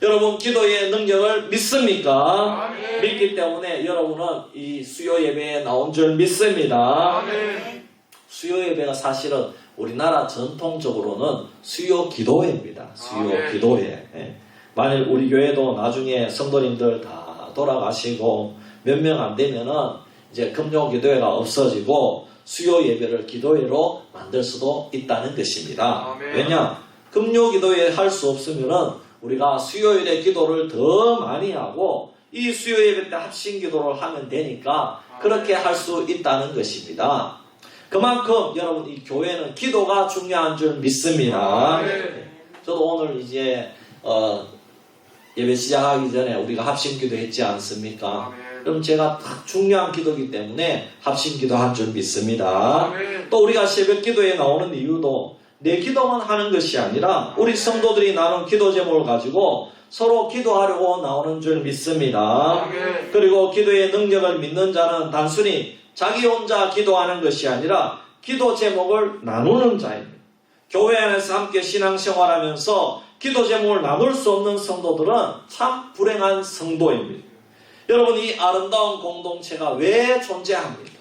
[SPEAKER 1] 여러분, 기도의 능력을 믿습니까?
[SPEAKER 4] 아멘.
[SPEAKER 1] 믿기 때문에 여러분은 이 수요 예배에 나온 줄 믿습니다.
[SPEAKER 4] 아멘.
[SPEAKER 1] 수요 예배가 사실은 우리나라 전통적으로는 수요 기도회입니다. 수요
[SPEAKER 4] 아멘.
[SPEAKER 1] 기도회. 예. 만일 우리 교회도 나중에 성도님들 다 돌아가시고 몇 명 안 되면은 이제 금요 기도회가 없어지고 수요 예배를 기도회로 만들 수도 있다는 것입니다.
[SPEAKER 4] 아멘.
[SPEAKER 1] 왜냐? 금요 기도회 할 수 없으면은 우리가 수요일에 기도를 더 많이 하고 이 수요 예배 때 합심 기도를 하면 되니까 그렇게 할 수 있다는 것입니다. 그만큼 여러분, 이 교회는 기도가 중요한 줄 믿습니다. 저도 오늘 이제 예배 시작하기 전에 우리가 합심 기도 했지 않습니까? 그럼 제가 딱 중요한 기도이기 때문에 합심 기도한 줄 믿습니다. 또 우리가 새벽 기도에 나오는 이유도 내 기도만 하는 것이 아니라 우리 성도들이 나눈 기도 제목을 가지고 서로 기도하려고 나오는 줄 믿습니다. 그리고 기도의 능력을 믿는 자는 단순히 자기 혼자 기도하는 것이 아니라 기도 제목을 나누는 자입니다. 교회 안에서 함께 신앙생활하면서 기도 제목을 나눌 수 없는 성도들은 참 불행한 성도입니다. 여러분, 이 아름다운 공동체가 왜 존재합니까?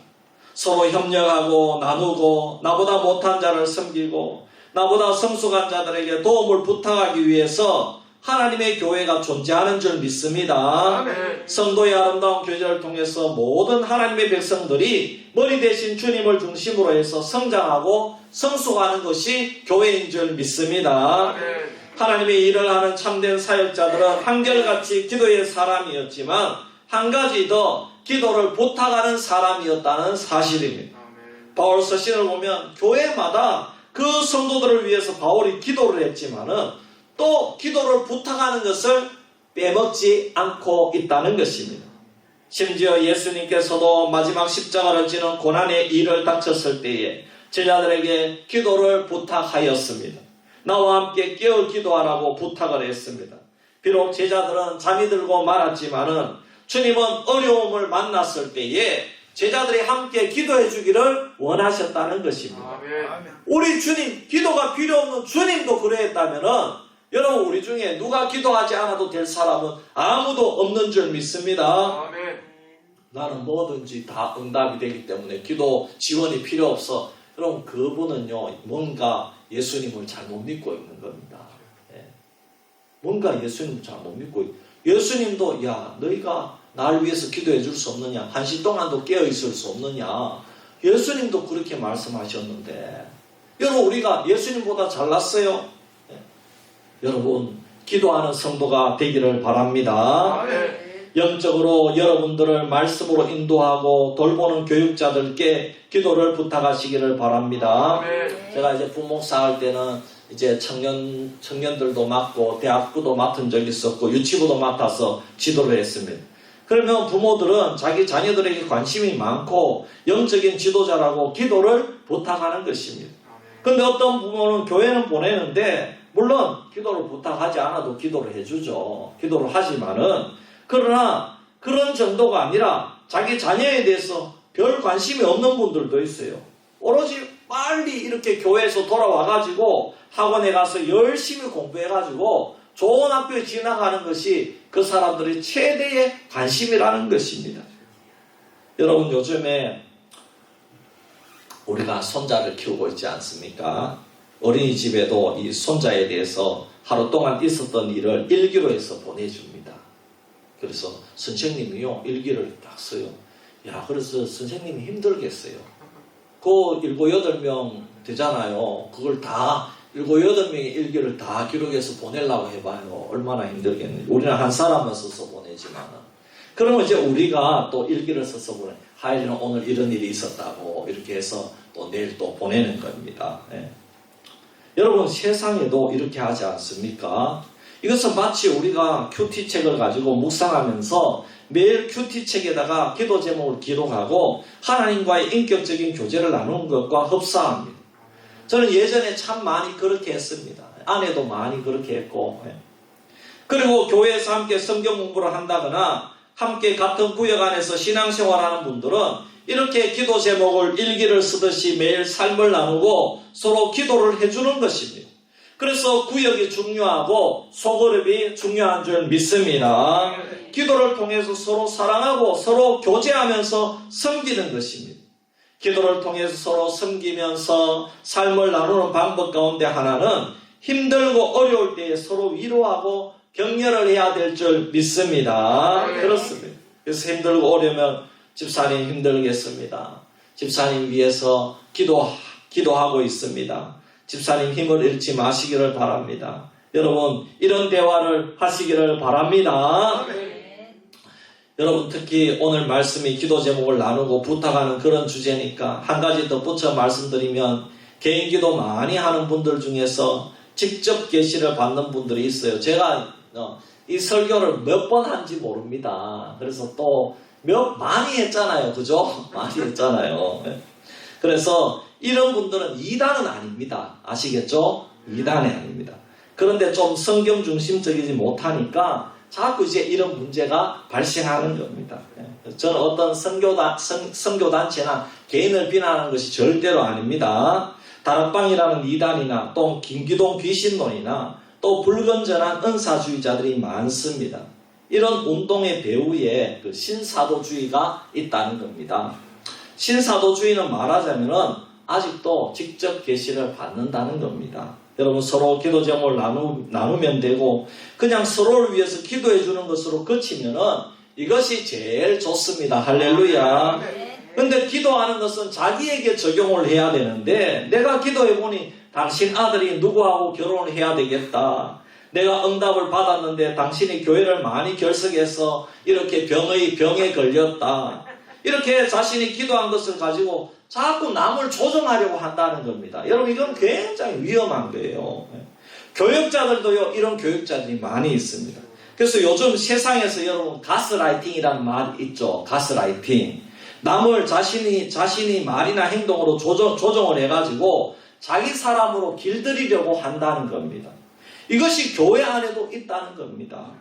[SPEAKER 1] 서로 협력하고 나누고 나보다 못한 자를 섬기고 나보다 성숙한 자들에게 도움을 부탁하기 위해서 하나님의 교회가 존재하는 줄 믿습니다.
[SPEAKER 4] 아멘.
[SPEAKER 1] 성도의 아름다운 교제를 통해서 모든 하나님의 백성들이 머리 대신 주님을 중심으로 해서 성장하고 성숙하는 것이 교회인 줄 믿습니다.
[SPEAKER 4] 아멘.
[SPEAKER 1] 하나님의 일을 하는 참된 사역자들은 한결같이 기도의 사람이었지만 한 가지 더 기도를 부탁하는 사람이었다는 사실입니다. 바울 서신을 보면 교회마다 그 성도들을 위해서 바울이 기도를 했지만은 또 기도를 부탁하는 것을 빼먹지 않고 있다는 것입니다. 심지어 예수님께서도 마지막 십자가를 지는 고난의 일을 닥쳤을 때에 제자들에게 기도를 부탁하였습니다. 나와 함께 깨어 기도하라고 부탁을 했습니다. 비록 제자들은 잠이 들고 말았지만은 주님은 어려움을 만났을 때에 제자들이 함께 기도해 주기를 원하셨다는 것입니다.
[SPEAKER 4] 아멘.
[SPEAKER 1] 우리 주님, 기도가 필요 없는 주님도 그랬다면은 여러분, 우리 중에 누가 기도하지 않아도 될 사람은 아무도 없는 줄 믿습니다.
[SPEAKER 4] 아멘.
[SPEAKER 1] 나는 뭐든지 다 응답이 되기 때문에 기도 지원이 필요 없어. 그럼 그분은요, 뭔가 예수님을 잘못 믿고 있는 겁니다. 예. 뭔가 예수님을 잘못 믿고 예수님도 야, 너희가 날 위해서 기도해 줄 수 없느냐? 한 시 동안도 깨어 있을 수 없느냐? 예수님도 그렇게 말씀하셨는데 여러분, 우리가 예수님보다 잘났어요? 예. 여러분, 기도하는 성도가 되기를 바랍니다.
[SPEAKER 4] 아멘.
[SPEAKER 1] 영적으로 여러분들을 말씀으로 인도하고 돌보는 교육자들께 기도를 부탁하시기를 바랍니다.
[SPEAKER 4] 아멘.
[SPEAKER 1] 제가 이제 부목사 할 때는 이제 청년들도 맡고 대학부도 맡은 적이 있었고 유치부도 맡아서 지도를 했습니다. 그러면 부모들은 자기 자녀들에게 관심이 많고 영적인 지도자라고 기도를 부탁하는 것입니다. 그런데 어떤 부모는 교회는 보내는데 물론 기도를 부탁하지 않아도 기도를 해주죠. 기도를 하지만은 그러나 그런 정도가 아니라 자기 자녀에 대해서 별 관심이 없는 분들도 있어요. 오로지 빨리 이렇게 교회에서 돌아와가지고 학원에 가서 열심히 공부해가지고 좋은 학교에 지나가는 것이 그 사람들의 최대의 관심이라는 것입니다. 여러분, 요즘에 우리가 손자를 키우고 있지 않습니까? 어린이집에도 이 손자에 대해서 하루 동안 있었던 일을 일기로 해서 보내줍니다. 그래서 선생님이요, 일기를 딱 써요. 야, 그래서 선생님이 힘들겠어요. 그 7, 8명 되잖아요. 그걸 다 7, 8명의 일기를 다 기록해서 보내려고 해봐요. 얼마나 힘들겠는지. 우리는 한 사람만 써서 보내지만은. 그러면 이제 우리가 또 일기를 써서 보내. 하일이는 오늘 이런 일이 있었다고 이렇게 해서 또 내일 또 보내는 겁니다. 예. 여러분, 세상에도 이렇게 하지 않습니까? 이것은 마치 우리가 큐티책을 가지고 묵상하면서 매일 큐티책에다가 기도 제목을 기록하고 하나님과의 인격적인 교제를 나누는 것과 흡사합니다. 저는 예전에 참 많이 그렇게 했습니다. 아내도 많이 그렇게 했고, 그리고 교회에서 함께 성경 공부를 한다거나 함께 같은 구역 안에서 신앙생활하는 분들은 이렇게 기도 제목을 일기를 쓰듯이 매일 삶을 나누고 서로 기도를 해주는 것입니다. 그래서 구역이 중요하고 소그룹이 중요한 줄 믿습니다. 기도를 통해서 서로 사랑하고 서로 교제하면서 섬기는 것입니다. 기도를 통해서 서로 섬기면서 삶을 나누는 방법 가운데 하나는 힘들고 어려울 때에 서로 위로하고 격려를 해야 될 줄 믿습니다. 그렇습니다. 그래서 힘들고 어려우면 집사님 힘들겠습니다. 집사님 위해서 기도하고 있습니다. 집사님 힘을 잃지 마시기를 바랍니다. 여러분, 이런 대화를 하시기를 바랍니다. 여러분, 특히 오늘 말씀이 기도 제목을 나누고 부탁하는 그런 주제니까 한 가지 더 붙여 말씀드리면, 개인 기도 많이 하는 분들 중에서 직접 계시를 받는 분들이 있어요. 제가 이 설교를 몇 번 한지 모릅니다. 그래서 또 많이 했잖아요. 그죠? 많이 했잖아요. 그래서 이런 분들은 2단은 아닙니다. 아시겠죠? 2단이 아닙니다. 그런데 좀 성경 중심적이지 못하니까 자꾸 이제 이런 문제가 발생하는 겁니다. 저는 어떤 선교단체나 개인을 비난하는 것이 절대로 아닙니다. 다락방이라는 2단이나 또 김기동 귀신론이나 또 불건전한 은사주의자들이 많습니다. 이런 운동의 배후에 그 신사도주의가 있다는 겁니다. 신사도주의는 말하자면은 아직도 직접 계시를 받는다는 겁니다. 여러분, 서로 기도 제목을 나누면 되고 그냥 서로를 위해서 기도해 주는 것으로 그치면은 이것이 제일 좋습니다. 할렐루야. 근데 기도하는 것은 자기에게 적용을 해야 되는데, 내가 기도해 보니 당신 아들이 누구하고 결혼을 해야 되겠다. 내가 응답을 받았는데 당신이 교회를 많이 결석해서 이렇게 병에 걸렸다. 이렇게 자신이 기도한 것을 가지고 자꾸 남을 조정하려고 한다는 겁니다. 여러분, 이건 굉장히 위험한 거예요. 교육자들도요, 이런 교육자들이 많이 있습니다. 그래서 요즘 세상에서 여러분, 가스라이팅이라는 말이 있죠. 가스라이팅. 남을 자신이 말이나 행동으로 조정을 해가지고 자기 사람으로 길들이려고 한다는 겁니다. 이것이 교회 안에도 있다는 겁니다.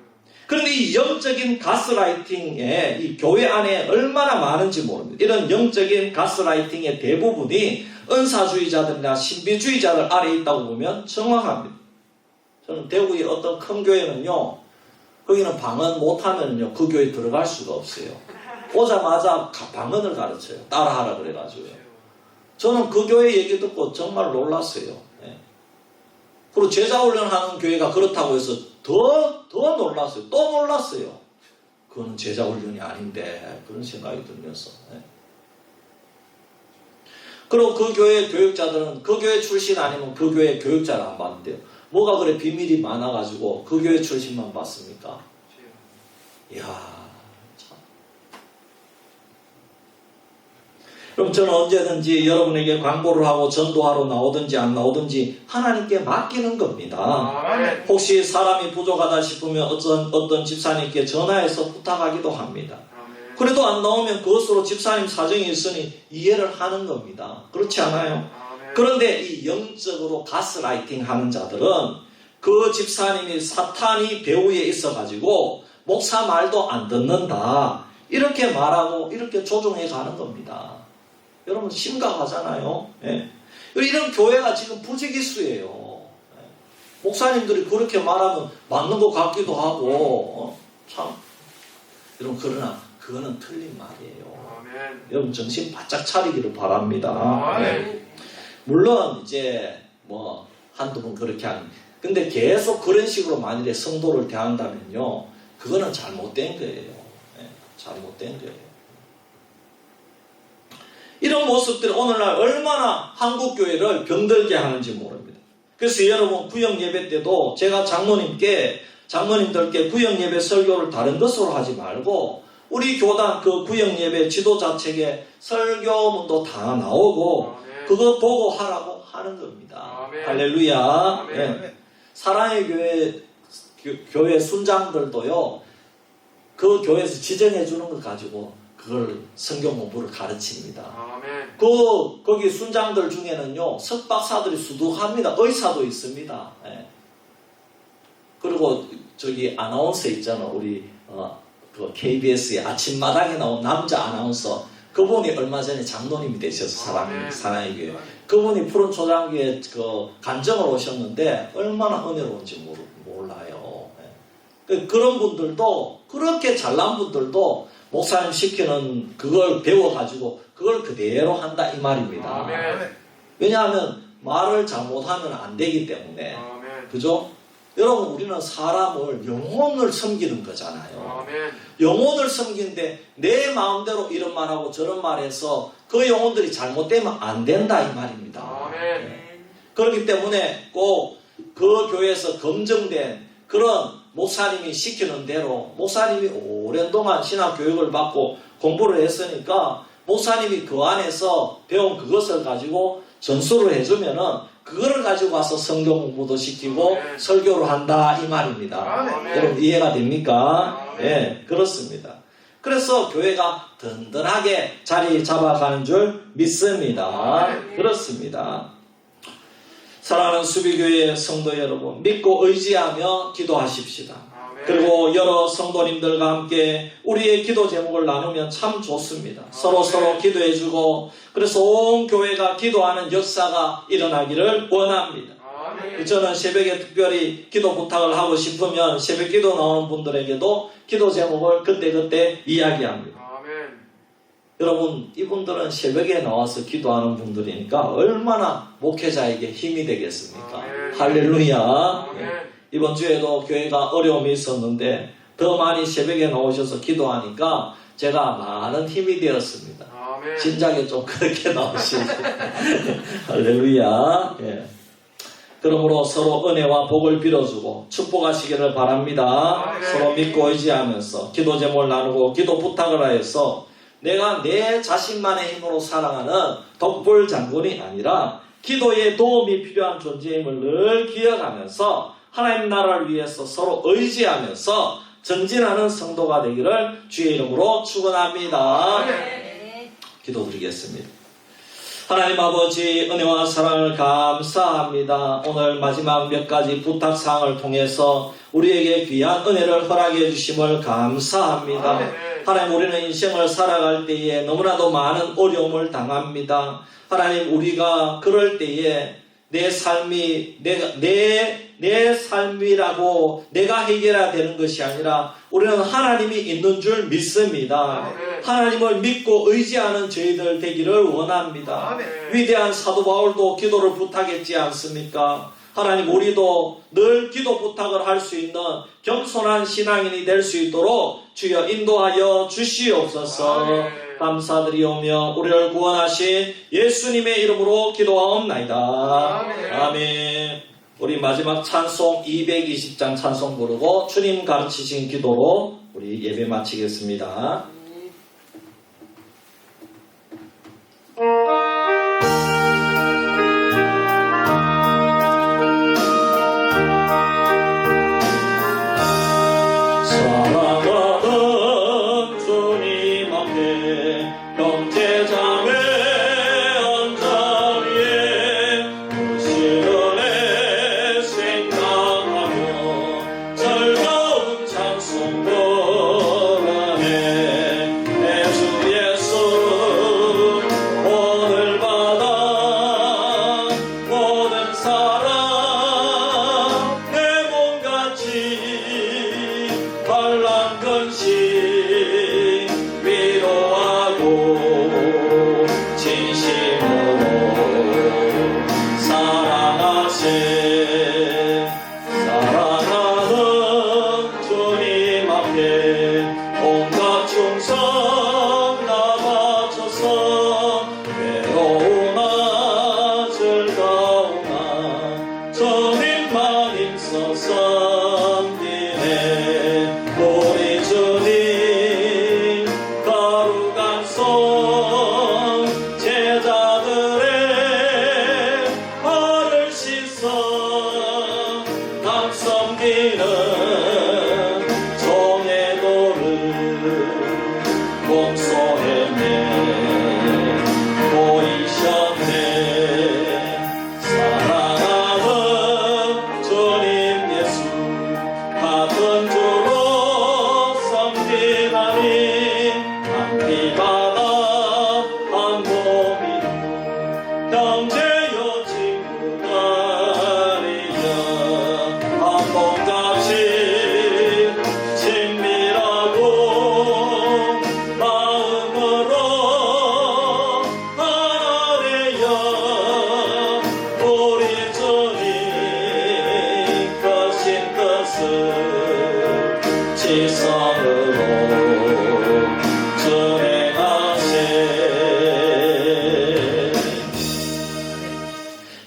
[SPEAKER 1] 그런데 이 영적인 가스라이팅에 이 교회 안에 얼마나 많은지 모릅니다. 이런 영적인 가스라이팅의 대부분이 은사주의자들이나 신비주의자들 아래에 있다고 보면 정확합니다. 저는 대구의 어떤 큰 교회는요, 거기는 방언 못하면요 그 교회 들어갈 수가 없어요. 오자마자 방언을 가르쳐요. 따라하라 그래가지고요. 저는 그 교회 얘기 듣고 정말 놀랐어요. 그리고 제자훈련하는 교회가 그렇다고 해서 더 놀랐어요. 또 놀랐어요. 그건 제자훈련이 아닌데, 그런 생각이 들면서. 그리고 그 교회 교육자들은 그 교회 출신 아니면 그 교회 교육자를 안 받는데요. 뭐가 그래 비밀이 많아가지고 그 교회 출신만 받습니까? 이야. 그럼 저는 언제든지 여러분에게 광고를 하고 전도하러 나오든지 안 나오든지 하나님께 맡기는 겁니다. 혹시 사람이 부족하다 싶으면 어떤 집사님께 전화해서 부탁하기도 합니다. 그래도 안 나오면 그것으로 집사님 사정이 있으니 이해를 하는 겁니다. 그렇지 않아요? 그런데 이 영적으로 가스라이팅 하는 자들은 그 집사님이 사탄이 배후에 있어가지고 목사 말도 안 듣는다. 이렇게 말하고 이렇게 조종해 가는 겁니다. 여러분 심각하잖아요. 예. 이런 교회가 지금 부지기수예요. 예. 목사님들이 그렇게 말하면 맞는 것 같기도 하고 참 여러분 그러나 그거는 틀린 말이에요.
[SPEAKER 2] 아멘.
[SPEAKER 1] 여러분 정신 바짝 차리기를 바랍니다.
[SPEAKER 2] 아멘.
[SPEAKER 1] 예. 물론 이제 뭐 한두 번 그렇게 하는 근데 계속 그런 식으로 만일에 성도를 대한다면요 그거는 잘못된 거예요. 예. 잘못된 거예요. 이런 모습들이 오늘날 얼마나 한국교회를 병들게 하는지 모릅니다. 그래서 여러분 구역 예배 때도 제가 장로님들께 구역 예배 설교를 다른 것으로 하지 말고 우리 교단 그 구역 예배 지도자 책에 설교문도 다 나오고
[SPEAKER 2] 아멘.
[SPEAKER 1] 그거 보고 하라고 하는 겁니다.
[SPEAKER 2] 아멘.
[SPEAKER 1] 할렐루야.
[SPEAKER 2] 아멘.
[SPEAKER 1] 예. 사랑의 교회 순장들도요 그 교회에서 지정해 주는 것 가지고 그걸 성경 공부를 가르칩니다.
[SPEAKER 2] 아멘.
[SPEAKER 1] 거기 순장들 중에는요 석박사들이 수두합니다. 의사도 있습니다. 예. 그리고 저기 아나운서 있잖아 우리 그 KBS의 아침마당에 나온 남자 아나운서 그분이 얼마 전에 장로님이 되셔서 사랑의 교회 그분이 푸른 초장교회 그 간정을 오셨는데 얼마나 은혜로운지 몰라요. 예. 그런 분들도 그렇게 잘난 분들도 목사님 시키는 그걸 배워가지고 그걸 그대로 한다 이 말입니다.
[SPEAKER 2] 아멘.
[SPEAKER 1] 왜냐하면 말을 잘못하면 안 되기 때문에
[SPEAKER 2] 아멘.
[SPEAKER 1] 그죠? 여러분 우리는 사람을 영혼을 섬기는 거잖아요.
[SPEAKER 2] 아멘.
[SPEAKER 1] 영혼을 섬기는데 내 마음대로 이런 말하고 저런 말해서 그 영혼들이 잘못되면 안 된다 이 말입니다.
[SPEAKER 2] 아멘.
[SPEAKER 1] 네. 그렇기 때문에 꼭 그 교회에서 검증된 그런 목사님이 시키는 대로 목사님이 오랜 동안 신학교육을 받고 공부를 했으니까 목사님이 그 안에서 배운 그것을 가지고 전수를 해주면은 그거를 가지고 와서 성경 공부도 시키고
[SPEAKER 2] 아멘.
[SPEAKER 1] 설교를 한다 이 말입니다.
[SPEAKER 2] 아멘.
[SPEAKER 1] 여러분 이해가 됩니까?
[SPEAKER 2] 아멘.
[SPEAKER 1] 예, 그렇습니다. 그래서 교회가 든든하게 자리 잡아가는 줄 믿습니다.
[SPEAKER 2] 아멘.
[SPEAKER 1] 그렇습니다. 사랑하는 수비교회 성도 여러분, 믿고 의지하며 기도하십시다.
[SPEAKER 2] 아멘.
[SPEAKER 1] 그리고 여러 성도님들과 함께 우리의 기도 제목을 나누면 참 좋습니다. 서로 기도해주고 그래서 온 교회가 기도하는 역사가 일어나기를 원합니다.
[SPEAKER 2] 아멘.
[SPEAKER 1] 저는 새벽에 특별히 기도 부탁을 하고 싶으면 새벽 기도 나오는 분들에게도 기도 제목을 그때그때 이야기합니다.
[SPEAKER 2] 아멘.
[SPEAKER 1] 여러분 이분들은 새벽에 나와서 기도하는 분들이니까 얼마나 목회자에게 힘이 되겠습니까?
[SPEAKER 2] 아멘.
[SPEAKER 1] 할렐루야.
[SPEAKER 2] 아멘.
[SPEAKER 1] 이번 주에도 교회가 어려움이 있었는데 더 많이 새벽에 나오셔서 기도하니까 제가 많은 힘이 되었습니다.
[SPEAKER 2] 아멘.
[SPEAKER 1] 진작에 좀 그렇게 나오시지. 할렐루야. 예. 그러므로 서로 은혜와 복을 빌어주고 축복하시기를 바랍니다.
[SPEAKER 2] 아멘.
[SPEAKER 1] 서로 믿고 의지하면서 기도 제목을 나누고 기도 부탁을 하여서 내가 내 자신만의 힘으로 살아가는 덕불 장군이 아니라 기도에 도움이 필요한 존재임을 늘 기억하면서 하나님 나라를 위해서 서로 의지하면서 전진하는 성도가 되기를 주의 이름으로 축원합니다. 기도드리겠습니다. 하나님 아버지 은혜와 사랑을 감사합니다. 오늘 마지막 몇 가지 부탁사항을 통해서 우리에게 귀한 은혜를 허락해 주심을 감사합니다.
[SPEAKER 2] 아멘.
[SPEAKER 1] 하나님 우리는 인생을 살아갈 때에 너무나도 많은 어려움을 당합니다. 하나님 우리가 그럴 때에 내 삶이 내 삶이라고 내가 해결해야 되는 것이 아니라 우리는 하나님이 있는 줄 믿습니다.
[SPEAKER 2] 아멘.
[SPEAKER 1] 하나님을 믿고 의지하는 저희들 되기를 원합니다.
[SPEAKER 2] 아멘.
[SPEAKER 1] 위대한 사도 바울도 기도를 부탁했지 않습니까? 하나님 우리도 늘 기도 부탁을 할 수 있는 겸손한 신앙인이 될 수 있도록 주여 인도하여 주시옵소서.
[SPEAKER 2] 아멘.
[SPEAKER 1] 감사드리오며 우리를 구원하신 예수님의 이름으로 기도하옵나이다.
[SPEAKER 2] 아멘.
[SPEAKER 1] 아멘. 우리 마지막 찬송 220장 찬송 부르고 주님 가르치신 기도로 우리 예배 마치겠습니다. 사랑하는 주님 앞에 형제자매 언자리에 그 시간에 생각하며
[SPEAKER 2] 공소했네 보이셨네 사랑하는 주님 예수 같은 주로 섬기나니 한피바다 한 몸이요 형제여 친구들이여 한 몸같이 친밀하고 마음으로 하나되어 우리 주님 크신 뜻을 지성으로 준행하세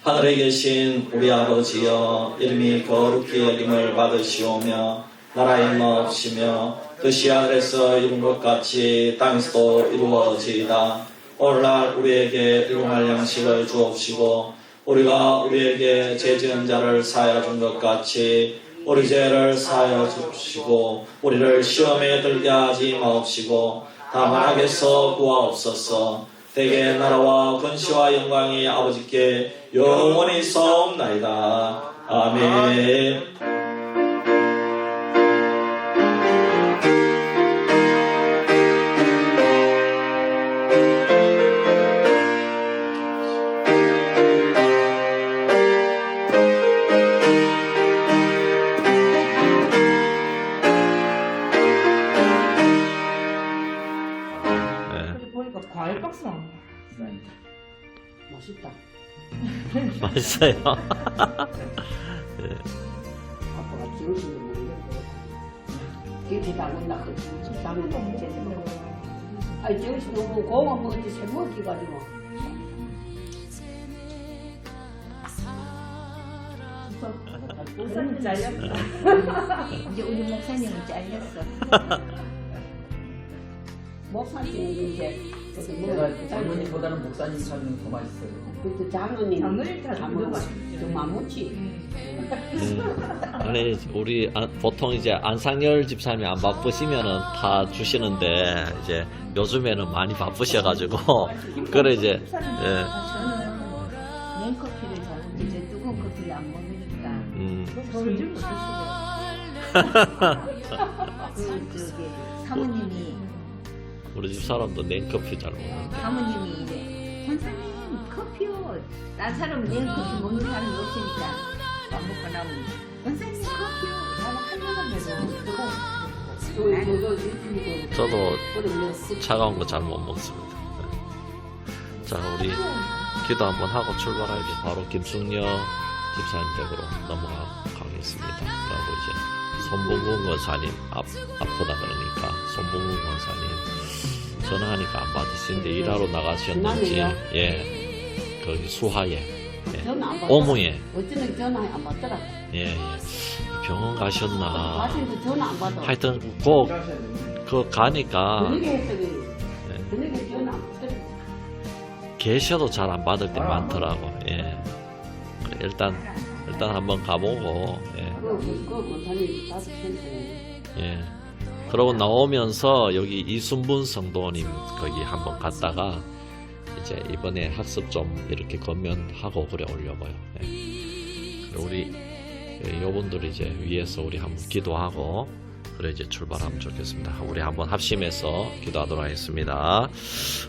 [SPEAKER 2] 하늘에 계신 우리 아버지여 이름이 거룩히 여김을 받으시오며 나라의 마옵시며 뜻이 하늘에서 이룬 것 같이 땅에서도 이루어지이다. 오늘날 우리에게 일용할 양식을 주옵시고 우리가 우리에게 죄 지은 자를 사하여 준 것 같이 우리 죄를 사하여 주시고 우리를 시험에 들게 하지 마옵시고 다만 악에서 구하옵소서. 대개 나라와 권시와 영광이 아버지께 영원히 있사옵나이다. 아멘.
[SPEAKER 5] 보니까 과일 박스 나온 거.
[SPEAKER 6] 맛있다.
[SPEAKER 1] 맛있어요.
[SPEAKER 6] 아빠가 지우시는 모르겠고. 김치 담근다 그 김치 담근다 제대로. 아니 지우시 너무 고마 먹지 새 먹기 가지고.
[SPEAKER 5] 목사님 잘렸어.
[SPEAKER 3] 이제 우리 목사님은 잘렸어.
[SPEAKER 6] 목사님은 이제
[SPEAKER 7] 제가 장모님보다는 목사님 삶은 더 맛있어요.
[SPEAKER 6] 그때 장모님
[SPEAKER 5] 장모님 다
[SPEAKER 6] 장모님 좀 마무치.
[SPEAKER 1] 아니 우리 보통 이제 안상열 집사님이 안 바쁘시면은 다 주시는데 이제 요즘에는 많이 바쁘셔가지고 그래 이제 예.
[SPEAKER 3] 저는 냉커피를 잘 이제 뜨거운 커피를 안 먹으니까
[SPEAKER 5] 덜 주면
[SPEAKER 3] 그 저기 사모님이
[SPEAKER 1] 우리 집 사람도 냉커피 잘 먹는데
[SPEAKER 3] 사모님이 이래 권사님 커피요. 딴 사람은 냉커피 먹는 사람이 없으니까 밥 먹고 나면 권사님 커피요. 나는 하려면
[SPEAKER 1] 저도 차가운 거 잘 못 먹습니다. 자 우리 기도 한번 하고 출발하기 바로 김숙녀 집사님 댁으로 넘어가겠습니다. 그리고 이제 손봉근 권사님 아프다 그러니까 손봉근 권사님 전화하니까 안 받으시는데 일하러 나가셨는지 예 거기 수하에 예,
[SPEAKER 6] 전화 안 받더라.
[SPEAKER 1] 오무에
[SPEAKER 6] 어쩌면 전화 안 받더라.
[SPEAKER 1] 예, 예. 병원 가셨나
[SPEAKER 6] 가신도 전화 안 받아.
[SPEAKER 1] 하여튼 그 가니까
[SPEAKER 6] 그러게 했더니
[SPEAKER 1] 예,
[SPEAKER 6] 그러게 전화 안 받더라.
[SPEAKER 1] 계셔도 잘 안 받을 때 많더라고. 예. 그래, 일단 한번 가보고 예.
[SPEAKER 6] 그거 권사님 다섯 텐트.
[SPEAKER 1] 예. 그러고 나오면서 여기 이순분 성도님 거기 한번 갔다가 이제 이번에 학습 좀 이렇게 건면하고 그래 오려고요. 예. 우리 여러분들 이제 위에서 우리 한번 기도하고 그래 이제 출발하면 좋겠습니다. 우리 한번 합심해서 기도하도록 하겠습니다.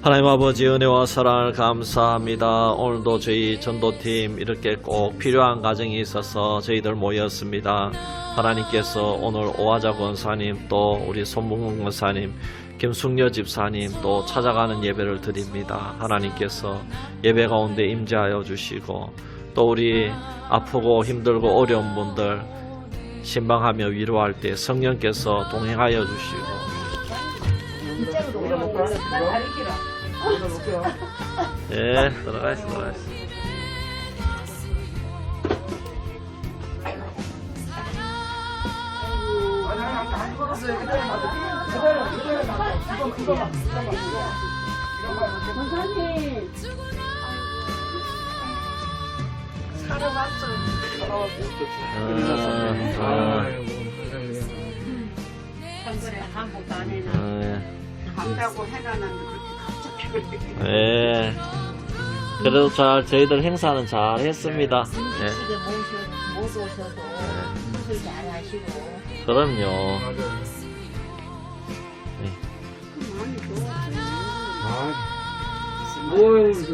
[SPEAKER 1] 하나님 아버지 은혜와 사랑을 감사합니다. 오늘도 저희 전도팀 이렇게 꼭 필요한 가정이 있어서 저희들 모였습니다. 하나님께서 오늘 오하자 권사님 또 우리 손봉근 권사님 김숙녀 집사님 또 찾아가는 예배를 드립니다. 하나님께서 예배 가운데 임재하여 주시고 또 우리 아프고 힘들고 어려운 분들 신방하며 위로할 때 성령께서 동행하여 주시고 예 들어가시죠.
[SPEAKER 6] 권사님
[SPEAKER 5] 한국도 안 해나.
[SPEAKER 6] 한다고 해놨는데 그렇게 갑자기 그렇게.
[SPEAKER 2] 예. 그래도 저희들 행사는 잘 했습니다. 예.
[SPEAKER 3] 음식에 못 오셔도 술 잘 하시고.
[SPEAKER 2] 그럼요.
[SPEAKER 6] 많이 좋았어요.
[SPEAKER 4] 뭘
[SPEAKER 6] 죄진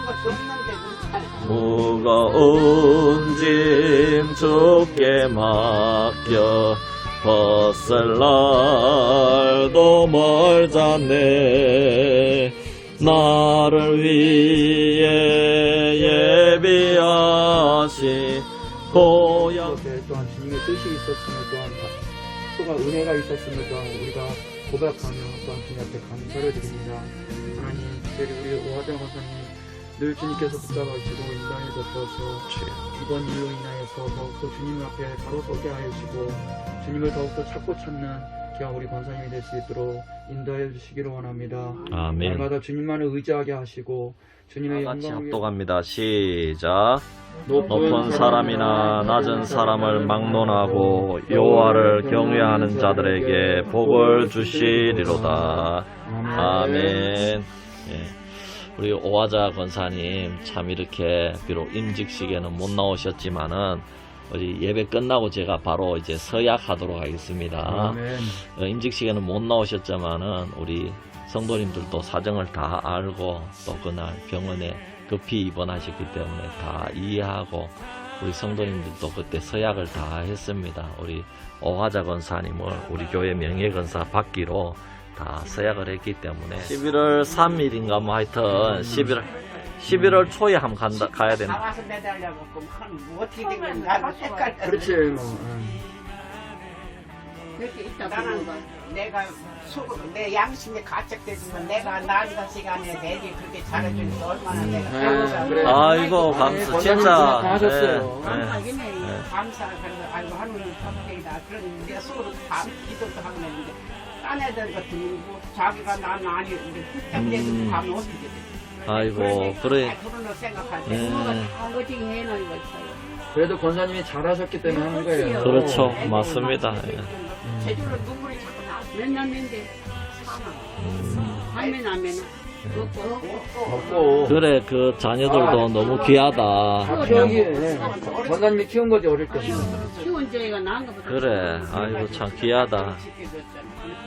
[SPEAKER 6] 것도 없는데 그렇지.
[SPEAKER 2] 무거운 짐 주께 맡겨 벗을 날도 멀잖네. 나를 위해 예비하신 고향.
[SPEAKER 8] 이렇게 또한 주님의 뜻이 있었으면 또한 또가 은혜가 있었으면 또한 우리가 고백하며 또한 주님 앞에 감사를 드립니다. 하나님, 특별히 우리 오하정 권사님 늘 주님께서 붙잡아주시고 인간에 덮어서 이번 일로 인하여서 더욱더 주님 앞에 바로 서게 하시고 주님을 더욱더 찾고 찾는 귀한 우리 권사님이 될 수 있도록 인도해 주시기를 원합니다.
[SPEAKER 2] 아멘.
[SPEAKER 8] 날마다 주님만을 의지하게 하시고 주님의
[SPEAKER 2] 같이
[SPEAKER 8] 영광을
[SPEAKER 2] 합독합니다. 시작. 높은 사람이나 낮은 사람을 막론하고 여호와를 경외하는 자들에게 복을 주시리로다. 아멘. 예. 우리 오하자 권사님 참 이렇게 비록 임직식에는 못 나오셨지만은 우리 예배 끝나고 제가 바로 이제 서약하도록 하겠습니다.
[SPEAKER 8] 아멘.
[SPEAKER 2] 임직식에는 못 나오셨지만은 우리 성도님들도 사정을 다 알고 또 그날 병원에 급히 입원하셨기 때문에 다 이해하고 우리 성도님들도 그때 서약을 다 했습니다. 우리 오하자 권사님을 우리 교회 명예권사 받기로 다 서약을 했기 때문에 11월 3일인가 뭐 하여튼 11월 초에 한번 가야 된다.
[SPEAKER 6] 나와서 매달려고 뭐 어떻게 된 건지 나도 헷갈려.
[SPEAKER 8] 그렇지 뭐.
[SPEAKER 6] 이렇게 있다 나는 내가 내 양심에 가책되지만 내가 낮은 시간에 내게 그렇게 잘해주니 얼마나 내가 감사하고
[SPEAKER 8] 그래.
[SPEAKER 2] 아이고 감사 진짜.
[SPEAKER 8] 다 하셨어요.
[SPEAKER 6] 감사하긴 해. 감사를 그래서 아이고 하느님 감사이다. 그런 내가 속으로 기도도 하고 했는데 딴 애들 같은 뭐 자기가 나는 아니 흑당대도 가면 어떻게 돼?
[SPEAKER 2] 아이고 그래.
[SPEAKER 6] 그런 걸 생각할 때
[SPEAKER 3] 아버지 해놓은 거 있어요.
[SPEAKER 8] 그래도 권사님이 잘하셨기 때문에 하는 거예요.
[SPEAKER 2] 그렇죠 맞습니다. 예.
[SPEAKER 6] 제주로 눈물이 자꾸 나.
[SPEAKER 3] 몇 남인데 하면 하면
[SPEAKER 8] 없고.
[SPEAKER 2] 그래 그 자녀들도 너무 귀하다.
[SPEAKER 8] 저기 권사님이 키운 거지 어릴 때.
[SPEAKER 3] 키운 저희가 나은 것보다
[SPEAKER 2] 그래 아이고 참 귀하다.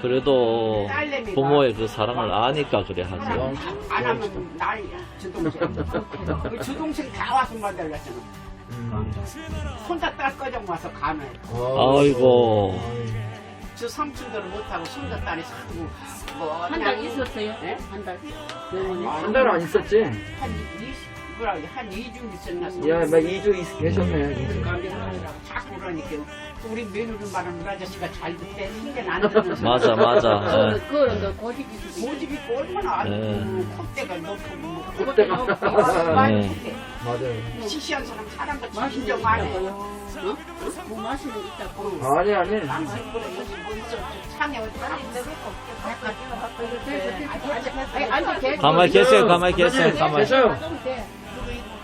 [SPEAKER 2] 그래도 부모의 그 사랑을 아니까 그래 하지.
[SPEAKER 6] 안 하면 난리야. 주동생 다 와서 만들었잖아. 혼자 딸 꺼정 와서 가면
[SPEAKER 2] 아이고
[SPEAKER 6] 저 삼촌들은 못하고 손자 딸이 자꾸 뭐
[SPEAKER 3] 한 달 있었어요?
[SPEAKER 6] 네?
[SPEAKER 3] 한 달.
[SPEAKER 8] 한 달 안 있었지?
[SPEAKER 6] 한 2주 있었나?
[SPEAKER 8] 야, 막 2주 계셨네. 2주.
[SPEAKER 6] 자꾸 그러니까 우리 며느리 말은 우리 아저씨가 잘 듣대 신경 안 듣는
[SPEAKER 2] 맞아 맞아.
[SPEAKER 3] 그거는 너 고집이 있어.
[SPEAKER 6] 고집이 고얼마나
[SPEAKER 2] 네.
[SPEAKER 6] 아니고 콧대가 높고
[SPEAKER 8] 콧대가.
[SPEAKER 6] 많이
[SPEAKER 2] 네.
[SPEAKER 6] 콧대
[SPEAKER 8] 맞아요.
[SPEAKER 6] 시시한 사람 사람같이 인정 안 해.
[SPEAKER 3] 뭐 마시는 거 있다고.
[SPEAKER 8] 아니.
[SPEAKER 6] 당신 그래 여기 뭐 있어 창에 어디 다 있는데
[SPEAKER 2] 가만히 계세요 가만히 계세요 가만히.
[SPEAKER 8] 계셔요.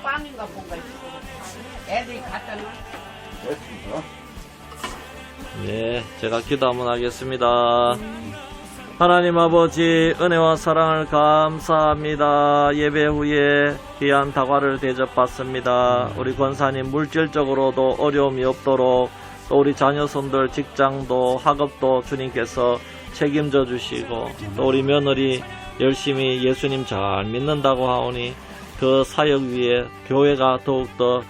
[SPEAKER 6] 빵인가 뭔가 있어 애들이 갖다 놓은
[SPEAKER 2] 예, 제가 기도 한번 하겠습니다. 하나님 아버지 은혜와 사랑을 감사합니다. 예배 후에 귀한 다과를 대접받습니다. 우리 권사님 물질적으로도 어려움이 없도록 또 우리 자녀손들 직장도 학업도 주님께서 책임져 주시고 또 우리 며느리 열심히 예수님 잘 믿는다고 하오니 그 사역 위에 교회가 더욱더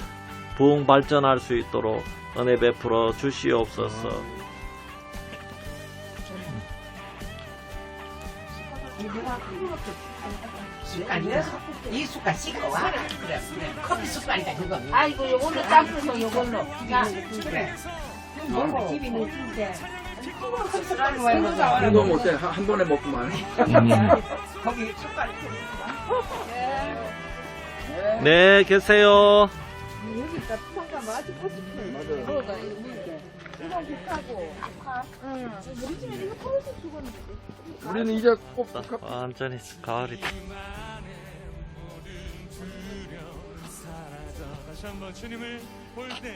[SPEAKER 2] 부흥 발전할 수 있도록 은혜 베풀어 주시옵소서.
[SPEAKER 6] 이 숟갈 씻고 와. 그래. 커피 숟갈이다 그거.
[SPEAKER 3] 아이고 요걸로 땀풀서 요걸로.
[SPEAKER 6] 야 그래.
[SPEAKER 3] 먹어. 집이 늦은데.
[SPEAKER 8] 이거 못해. 한 번에 먹고만.
[SPEAKER 6] 거기 숟갈.
[SPEAKER 2] 네, 계세요.
[SPEAKER 3] 여기가 평가 맞고 싶어. 뭐가 있는데. 이거 비싸고. 응. 우리 집에 이거 털어서 죽었는데.
[SPEAKER 8] 우리는 이제 꼭
[SPEAKER 2] 완전히 가을이다.
[SPEAKER 9] 다시 한번 주님을 볼 때